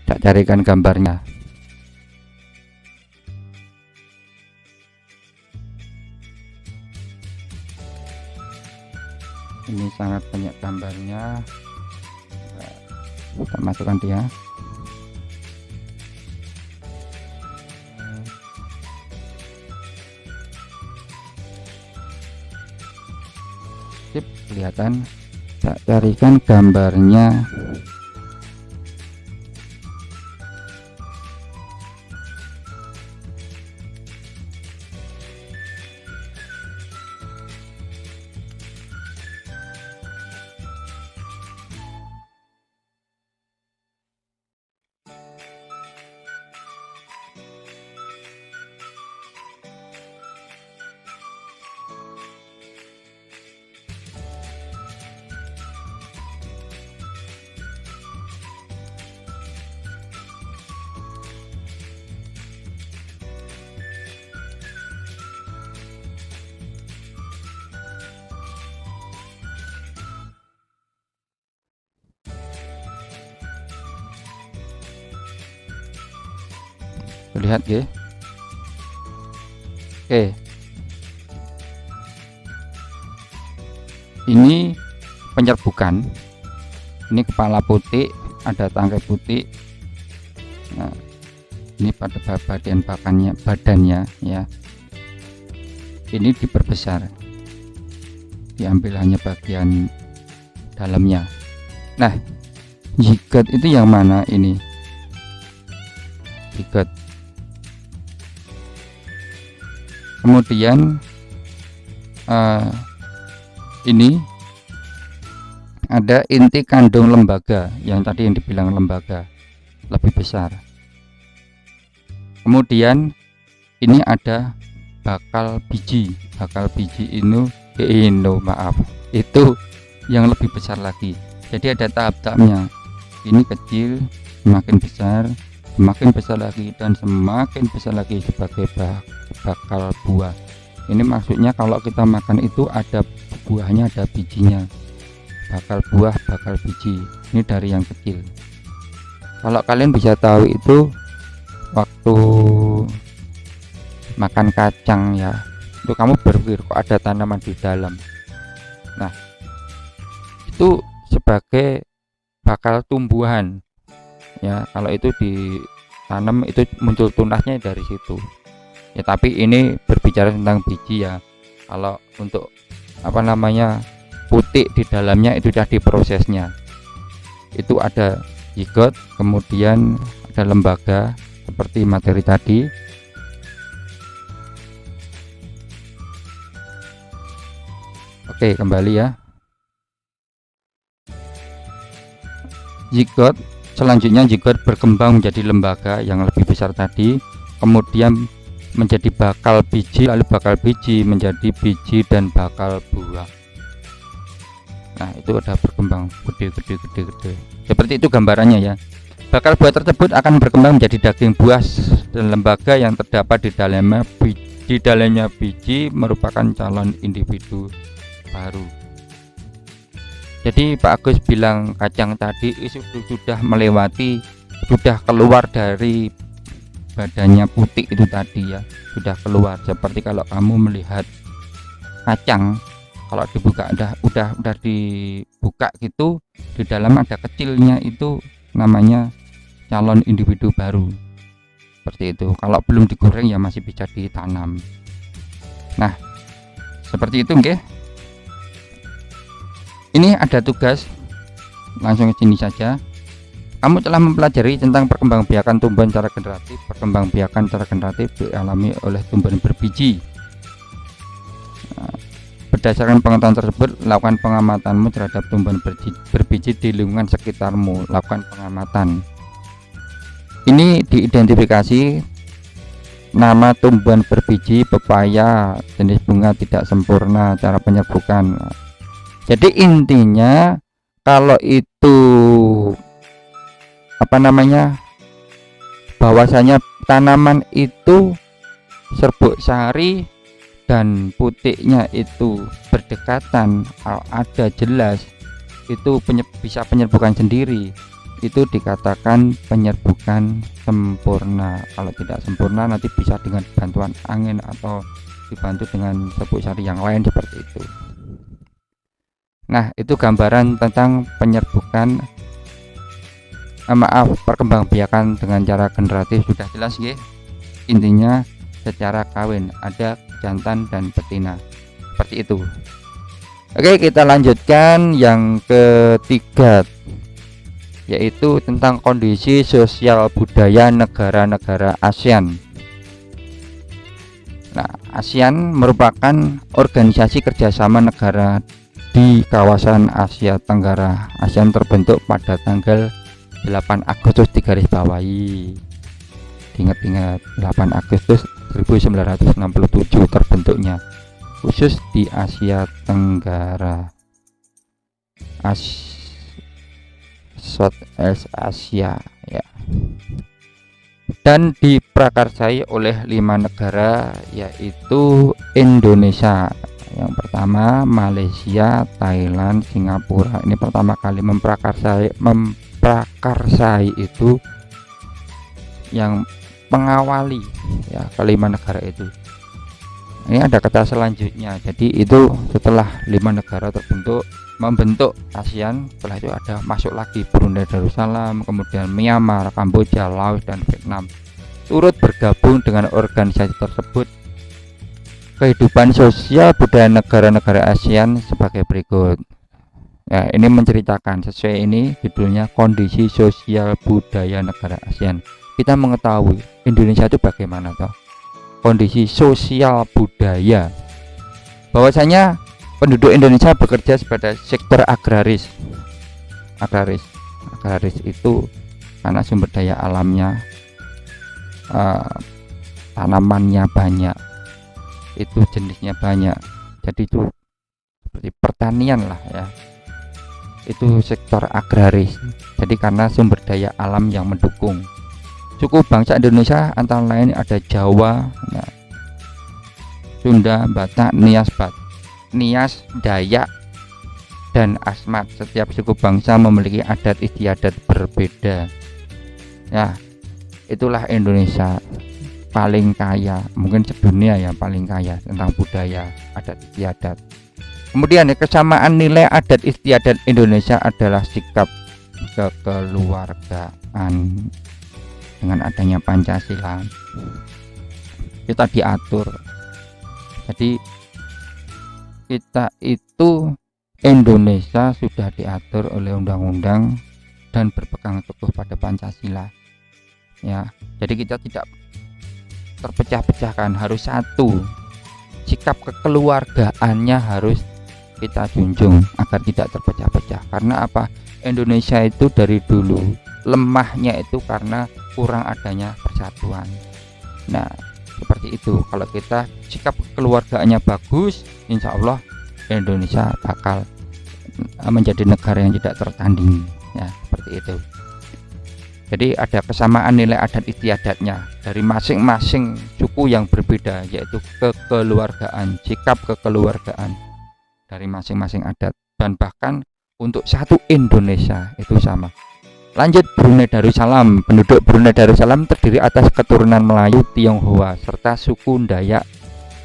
Tak carikan gambarnya. Ini sangat banyak gambarnya. Kita masukkan dia. Sip, kelihatan. Tak carikan gambarnya. Lihat ya. Oke. Ini penyerbukan. Ini kepala putih, ada tangkai putih. Nah, ini pada badannya ya. Ini diperbesar. Diambil hanya bagian dalamnya. Nah, zigot itu yang mana ini? Zigot. Kemudian ini ada inti kandung lembaga, yang tadi yang dibilang lembaga lebih besar. Kemudian ini ada bakal biji itu yang lebih besar lagi. Jadi ada tahap-tahapnya. Ini kecil, semakin besar lagi, dan semakin besar lagi sebagai bakal buah. Ini maksudnya kalau kita makan itu ada buahnya, ada bijinya. Bakal buah, bakal biji. Ini dari yang kecil. Kalau kalian bisa tahu itu waktu makan kacang ya, itu kamu berpikir kok ada tanaman di dalam. Nah, itu sebagai bakal tumbuhan ya. Kalau itu ditanam itu muncul tunasnya dari situ ya. Tapi ini berbicara tentang biji ya. Kalau untuk putih di dalamnya itu sudah diprosesnya. Itu ada zigot, kemudian ada lembaga seperti materi tadi. Oke, kembali ya. Zigot, selanjutnya zigot berkembang menjadi lembaga yang lebih besar tadi, kemudian menjadi bakal biji, lalu bakal biji menjadi biji dan bakal buah. Nah, itu ada berkembang gede. Seperti itu gambarannya ya. Bakal buah tersebut akan berkembang menjadi daging buah dan lembaga yang terdapat di dalamnya biji merupakan calon individu baru. Jadi Pak Agus bilang kacang tadi itu sudah keluar dari badannya putih itu tadi ya, sudah keluar. Seperti kalau kamu melihat kacang, kalau dibuka udah dibuka gitu, di dalam ada kecilnya, itu namanya calon individu baru. seperti itu. Kalau belum digoreng ya masih bisa ditanam. Nah, seperti itu nggih. Ini ada tugas, langsung ke sini saja. Kamu telah mempelajari tentang perkembangbiakan tumbuhan secara generatif. Perkembangbiakan secara generatif dialami oleh tumbuhan berbiji. Berdasarkan pengetahuan tersebut, lakukan pengamatanmu terhadap tumbuhan berbiji di lingkungan sekitarmu. Lakukan pengamatan. Ini diidentifikasi nama tumbuhan berbiji pepaya, jenis bunga tidak sempurna, cara penyerbukan. Jadi intinya kalau itu bahwasanya tanaman itu serbuk sari dan putiknya itu berdekatan, ada jelas itu bisa penyerbukan sendiri, itu dikatakan penyerbukan sempurna. Kalau tidak sempurna nanti bisa dengan bantuan angin atau dibantu dengan serbuk sari yang lain seperti itu. Nah, itu gambaran tentang penyerbukan perkembangbiakan dengan cara generatif. Sudah jelas nggih? Intinya secara kawin ada jantan dan betina, seperti itu. Oke, kita lanjutkan yang ketiga, yaitu tentang kondisi sosial budaya negara-negara ASEAN. Nah, ASEAN merupakan organisasi kerjasama negara di kawasan Asia Tenggara. ASEAN terbentuk pada tanggal 8 Agustus digarisbawahi. Ingat-ingat 8 Agustus 1967 terbentuknya, khusus di Asia Tenggara, Southeast Asia ya. Dan diprakarsai oleh 5 negara, yaitu Indonesia yang pertama, Malaysia, Thailand, Singapura. Ini pertama kali memprakarsai itu yang mengawali ya kelima negara itu. Ini ada kata selanjutnya. Jadi itu setelah 5 negara membentuk ASEAN, setelah itu ada masuk lagi Brunei Darussalam, kemudian Myanmar, Kamboja, Laos, dan Vietnam turut bergabung dengan organisasi tersebut. Kehidupan sosial budaya negara-negara ASEAN sebagai berikut. Ya, ini menceritakan sesuai ini judulnya kondisi sosial budaya negara ASEAN. Kita mengetahui Indonesia itu bagaimana toh? Kondisi sosial budaya. Bahwasanya penduduk Indonesia bekerja pada sektor agraris. Agraris itu karena sumber daya alamnya, tanamannya banyak, itu jenisnya banyak, jadi itu seperti pertanian lah ya, itu sektor agraris. Jadi karena sumber daya alam yang mendukung. Suku bangsa Indonesia antara lain ada Jawa, ya, Sunda, Batak, Nias, Dayak, dan Asmat. Setiap suku bangsa memiliki adat istiadat berbeda. Ya, itulah Indonesia paling kaya, mungkin sedunia ya, paling kaya tentang budaya adat istiadat. Kemudian kesamaan nilai adat istiadat Indonesia adalah sikap kekeluargaan. Dengan adanya Pancasila kita diatur, jadi kita itu Indonesia sudah diatur oleh undang-undang dan berpegang teguh pada Pancasila ya. Jadi kita tidak terpecah-pecahkan, harus satu. Sikap kekeluargaannya harus kita junjung agar tidak terpecah-pecah. Karena apa? Indonesia itu dari dulu lemahnya itu karena kurang adanya persatuan. Nah, seperti itu. Kalau kita sikap kekeluargaannya bagus, insya Allah Indonesia bakal menjadi negara yang tidak tertandingi ya, seperti itu. Jadi ada kesamaan nilai adat istiadatnya dari masing-masing suku yang berbeda, yaitu kekeluargaan, sikap kekeluargaan dari masing-masing adat, dan bahkan untuk satu Indonesia itu sama. Lanjut, Brunei Darussalam. Penduduk Brunei Darussalam terdiri atas keturunan Melayu, Tionghoa, serta suku Dayak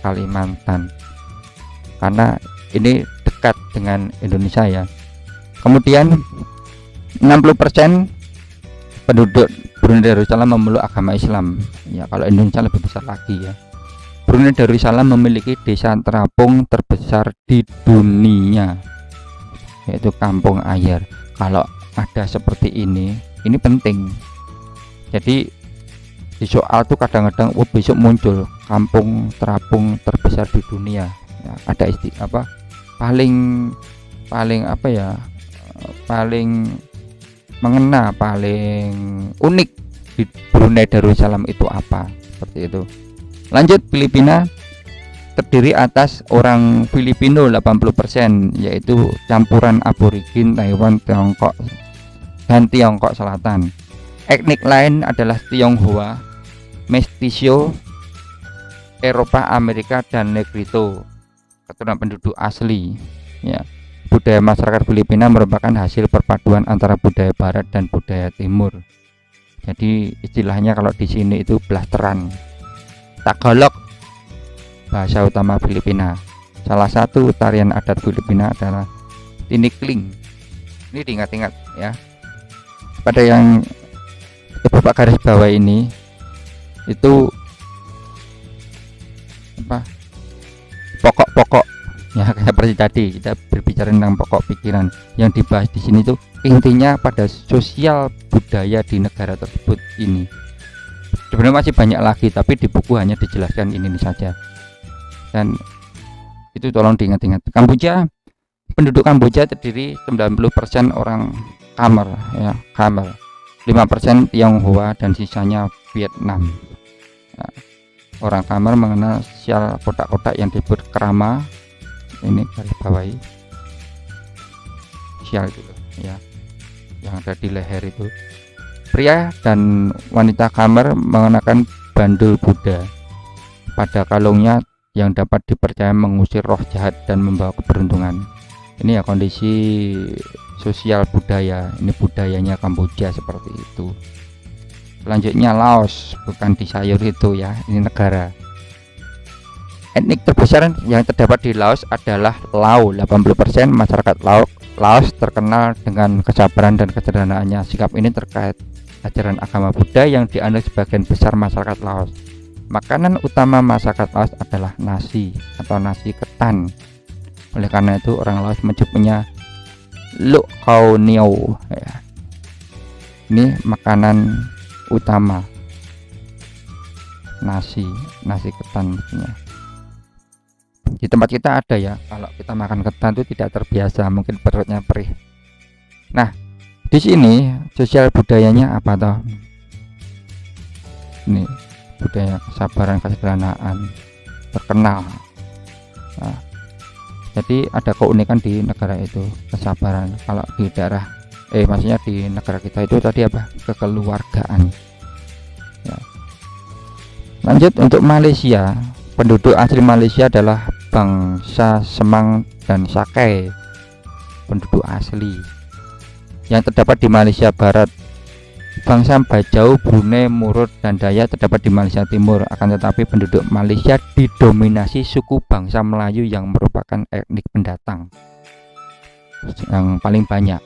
Kalimantan. Karena ini dekat dengan Indonesia ya. Kemudian 60% penduduk Brunei Darussalam memeluk agama Islam. Ya, kalau Indonesia lebih besar lagi ya. Brunei Darussalam memiliki desa terapung terbesar di dunia, yaitu Kampung Ayer. Kalau ada seperti ini penting. Jadi di soal tuh kadang-kadang besok muncul kampung terapung terbesar di dunia. Ya, ada paling apa ya? Paling mengena, paling unik di Brunei Darussalam itu apa? Seperti itu. Lanjut, Filipina terdiri atas orang Filipino 80%, yaitu campuran aborigin Taiwan, Tiongkok dan Tiongkok Selatan. Etnik lain adalah Tionghoa, Mestizo, Eropa, Amerika, dan Negrito, keturunan penduduk asli. Ya. Budaya masyarakat Filipina merupakan hasil perpaduan antara budaya barat dan budaya timur. Jadi istilahnya kalau di sini itu blasteran. Tagalog, bahasa utama Filipina. Salah satu tarian adat Filipina adalah tinikling. Ini diingat-ingat ya. Pada yang Bapak garis bawah ini itu pokok-pokok ya, kayak seperti tadi kita berbicara tentang pokok pikiran yang dibahas di sini tuh intinya pada sosial budaya di negara tersebut ini. Sebenarnya masih banyak lagi, tapi di buku hanya dijelaskan ini saja. Dan itu tolong diingat-ingat. Kamboja, penduduk Kamboja terdiri 90% orang Khmer ya, Khmer. 5% Tionghoa dan sisanya Vietnam. Nah, orang Khmer mengenal sial kotak-kotak yang disebut krama. Ini garis bawahi. Sial itu ya, yang ada di leher itu. Pria dan wanita Khmer mengenakan bandul Buddha pada kalungnya yang dapat dipercaya mengusir roh jahat dan membawa keberuntungan. Ini ya kondisi sosial budaya, ini budayanya Kamboja seperti itu. Selanjutnya Laos, bukan di sayur itu ya, ini negara. Etnik terbesar yang terdapat di Laos adalah Lao. 80% masyarakat Laos terkenal dengan kesabaran dan kesederhanaannya. Sikap ini terkait ajaran agama Buddha yang dianut sebagian besar masyarakat Laos. Makanan utama masyarakat Laos adalah nasi atau nasi ketan. Oleh karena itu orang Laos menyebutnya Luk Khao Niao ya. Ini makanan utama, nasi ketan maksudnya. Di tempat kita ada ya, kalau kita makan ketan itu tidak terbiasa, mungkin perutnya perih. Nah, di sini sosial budayanya apa toh? Ini budaya kesabaran, kesederhanaan terkenal. Nah, jadi ada keunikan di negara itu, kesabaran. Kalau di daerah maksudnya di negara kita itu tadi apa? Kekeluargaan ya. Lanjut, untuk Malaysia, penduduk asli Malaysia adalah bangsa Semang dan Sakai. Penduduk asli yang terdapat di Malaysia Barat. Bangsa Bajau, Brunei, Murut, dan Dayak terdapat di Malaysia Timur. Akan tetapi penduduk Malaysia didominasi suku bangsa Melayu yang merupakan etnik pendatang yang paling banyak.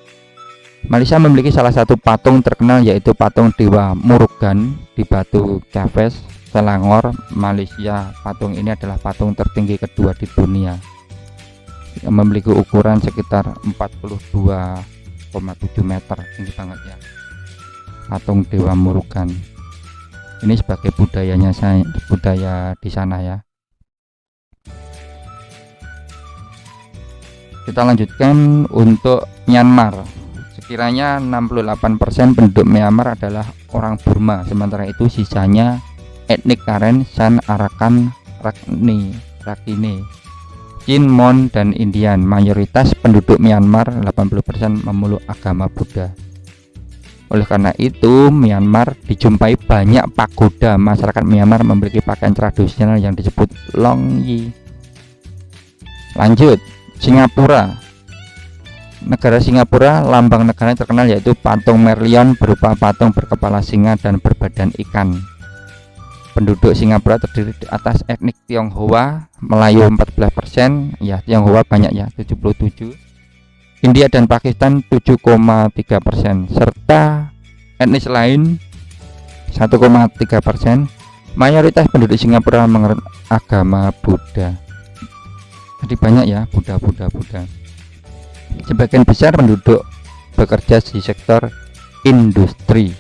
Malaysia memiliki salah satu patung terkenal, yaitu patung Dewa Murugan di Batu Caves, Selangor, Malaysia. Patung ini adalah patung tertinggi kedua di dunia yang memiliki ukuran sekitar 42,7 meter, tinggi banget ya. Patung Dewa Murugan ini sebagai budayanya budaya di sana ya. Kita lanjutkan untuk Myanmar. Sekiranya 68% penduduk Myanmar adalah orang Burma, sementara itu sisanya etnik Karen, San, Arakan, Rakhine, Chin, Mon, dan Indian. Mayoritas penduduk Myanmar 80% memeluk agama Buddha. Oleh karena itu Myanmar dijumpai banyak pagoda. Masyarakat Myanmar memiliki pakaian tradisional yang disebut longyi. Lanjut, Singapura. Negara Singapura, lambang negaranya terkenal yaitu patung Merlion berupa patung berkepala singa dan berbadan ikan. Penduduk Singapura terdiri atas etnik Tionghoa, Melayu 14%, ya Tionghoa banyak ya 77. India dan Pakistan 7,3%, serta etnis lain 1,3%. Mayoritas penduduk Singapura menganut agama Buddha. Jadi banyak ya Buddha. Sebagian besar penduduk bekerja di sektor industri.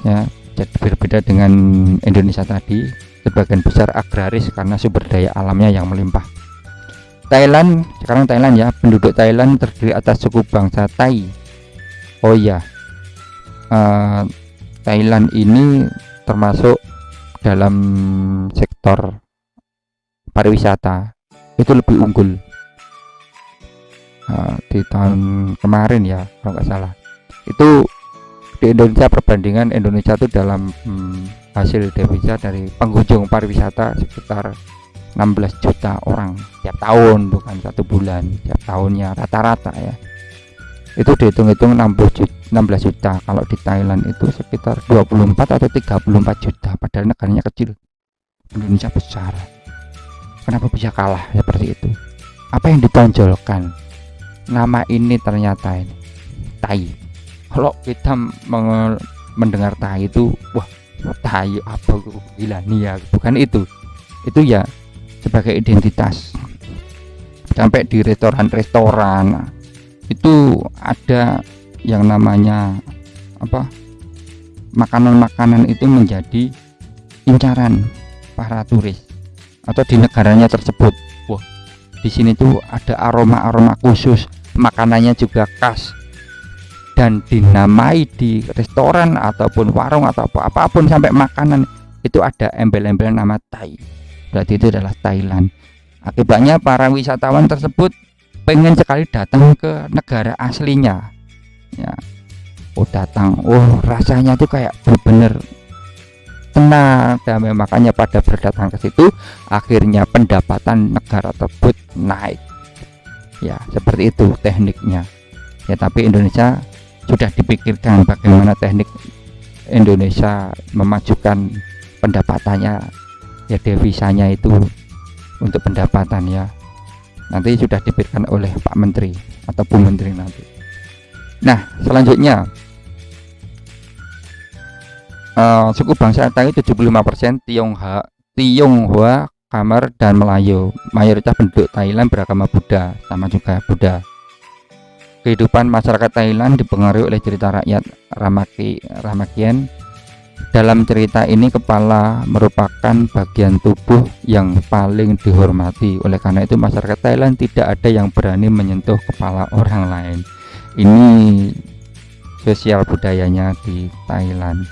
Ya, jadi berbeda dengan Indonesia tadi, sebagian besar agraris karena sumber daya alamnya yang melimpah. Sekarang Thailand ya, penduduk Thailand terdiri atas suku bangsa Thai. Oh ya, Thailand ini termasuk dalam sektor pariwisata itu lebih unggul. Di tahun kemarin ya kalau nggak salah, itu di Indonesia, perbandingan Indonesia itu dalam hasil devisa dari pengunjung pariwisata sekitar 16 juta orang tiap tahun, bukan satu bulan, tiap tahunnya rata-rata ya. Itu dihitung-hitung 16 juta. Kalau di Thailand itu sekitar 24 atau 34 juta, padahal negaranya kecil, Indonesia besar. Kenapa bisa kalah seperti itu? Apa yang ditonjolkan? Nama ini ternyata ini Thai. Kalau kita mendengar Thai itu, wah, Thai apa, gila nih ya, bukan itu ya sebagai identitas. Sampai di restoran itu ada yang namanya apa, makanan-makanan itu menjadi incaran para turis atau di negaranya tersebut. Wah, di sini tuh ada aroma khusus, makanannya juga khas, dan dinamai di restoran ataupun warung atau apapun sampai makanan itu ada embel-embel nama Thai. Berarti itu adalah Thailand. Akibatnya para wisatawan tersebut pengen sekali datang ke negara aslinya ya. Datang, rasanya tuh kayak bener-bener tenang, dan makanya pada berdatang ke situ, akhirnya pendapatan negara tersebut naik ya. Seperti itu tekniknya ya. Tapi Indonesia sudah dipikirkan bagaimana teknik Indonesia memajukan pendapatannya ya, devisanya itu untuk pendapatan ya. Nanti sudah dipikirkan oleh Pak Menteri atau Bu Menteri nanti. Nah, selanjutnya suku bangsa Thai 75%, Tionghoa, Khmer, dan Melayu. Mayoritas penduduk Thailand beragama Buddha, sama juga Buddha. Kehidupan masyarakat Thailand dipengaruhi oleh cerita rakyat Ramakien. Dalam cerita ini kepala merupakan bagian tubuh yang paling dihormati. Oleh karena itu masyarakat Thailand tidak ada yang berani menyentuh kepala orang lain. Ini sosial budayanya di Thailand.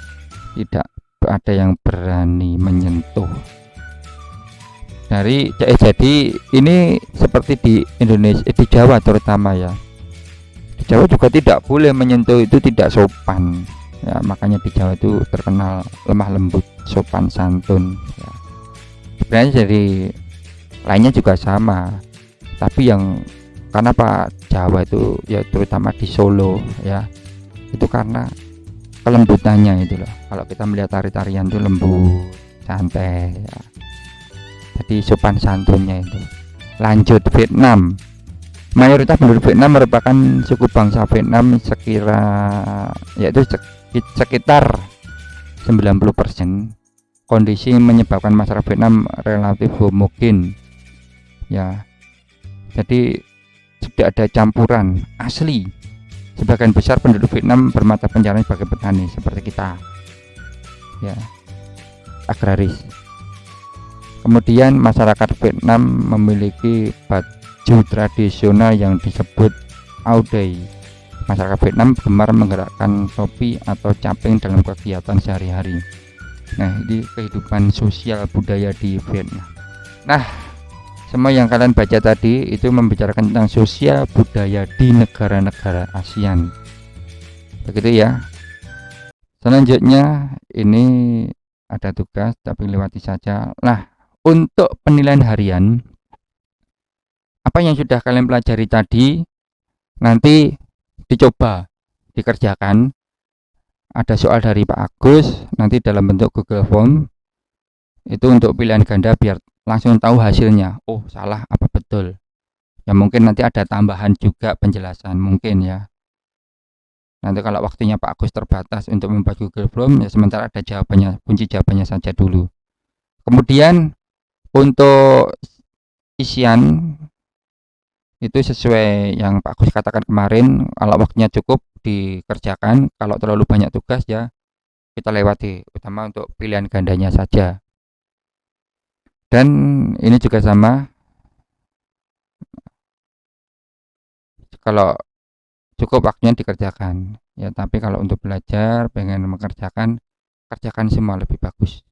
Tidak ada yang berani menyentuh. Jadi ini seperti di Indonesia, di Jawa terutama ya. Di Jawa juga tidak boleh menyentuh, itu tidak sopan ya. Makanya di Jawa itu terkenal lemah lembut, sopan santun ya. Sebenarnya dari lainnya juga sama, tapi yang kenapa Jawa itu ya, terutama di Solo ya, itu karena kelembutannya itu loh. Kalau kita melihat tari-tarian itu lembut, santai ya. Jadi sopan santunnya itu. Lanjut Vietnam. Mayoritas penduduk Vietnam merupakan suku bangsa Vietnam yaitu sekitar 90%. Kondisi menyebabkan masyarakat Vietnam relatif homogen ya. Jadi tidak ada campuran asli. Sebagian besar penduduk Vietnam bermata pencaharian sebagai petani seperti kita ya, agraris. Kemudian masyarakat Vietnam memiliki baju tradisional yang disebut Áo Dày. Masyarakat Vietnam gemar menggerakkan topi atau caping dalam kegiatan sehari-hari. Nah, ini kehidupan sosial budaya di Vietnam. Nah, semua yang kalian baca tadi itu membicarakan tentang sosial budaya di negara-negara ASEAN. Begitu ya. Selanjutnya ini ada tugas tapi lewati saja. Nah, untuk penilaian harian, apa yang sudah kalian pelajari tadi nanti dicoba dikerjakan. Ada soal dari Pak Agus nanti dalam bentuk Google Form, itu untuk pilihan ganda biar langsung tahu hasilnya. Oh, salah apa betul ya. Mungkin nanti ada tambahan juga penjelasan mungkin ya. Nanti kalau waktunya Pak Agus terbatas untuk membuat Google Form, ya sementara ada jawabannya, kunci jawabannya saja dulu. Kemudian untuk isian itu sesuai yang Pak Agus katakan kemarin, kalau waktunya cukup dikerjakan, kalau terlalu banyak tugas ya kita lewati, utama untuk pilihan gandanya saja. Dan ini juga sama, kalau cukup waktunya dikerjakan ya, tapi kalau untuk belajar pengen mengerjakan, kerjakan semua lebih bagus.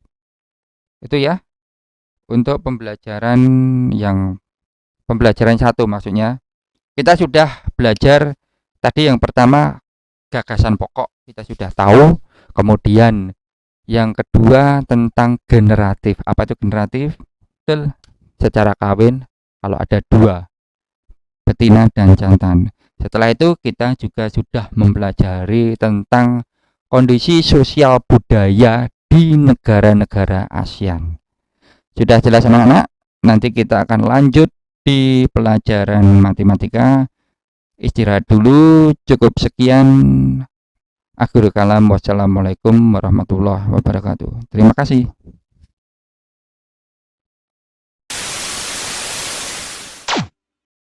Itu ya untuk pembelajaran satu, maksudnya kita sudah belajar tadi. Yang pertama, gagasan pokok kita sudah tahu. Kemudian yang kedua tentang generatif. Apa itu generatif? Betul, secara kawin kalau ada dua, betina dan jantan. Setelah itu kita juga sudah mempelajari tentang kondisi sosial budaya di negara-negara ASEAN. Sudah jelas anak-anak? Nanti kita akan lanjut di pelajaran matematika. Istirahat dulu, cukup sekian. Akhirul kalam, wassalamualaikum warahmatullahi wabarakatuh. Terima kasih.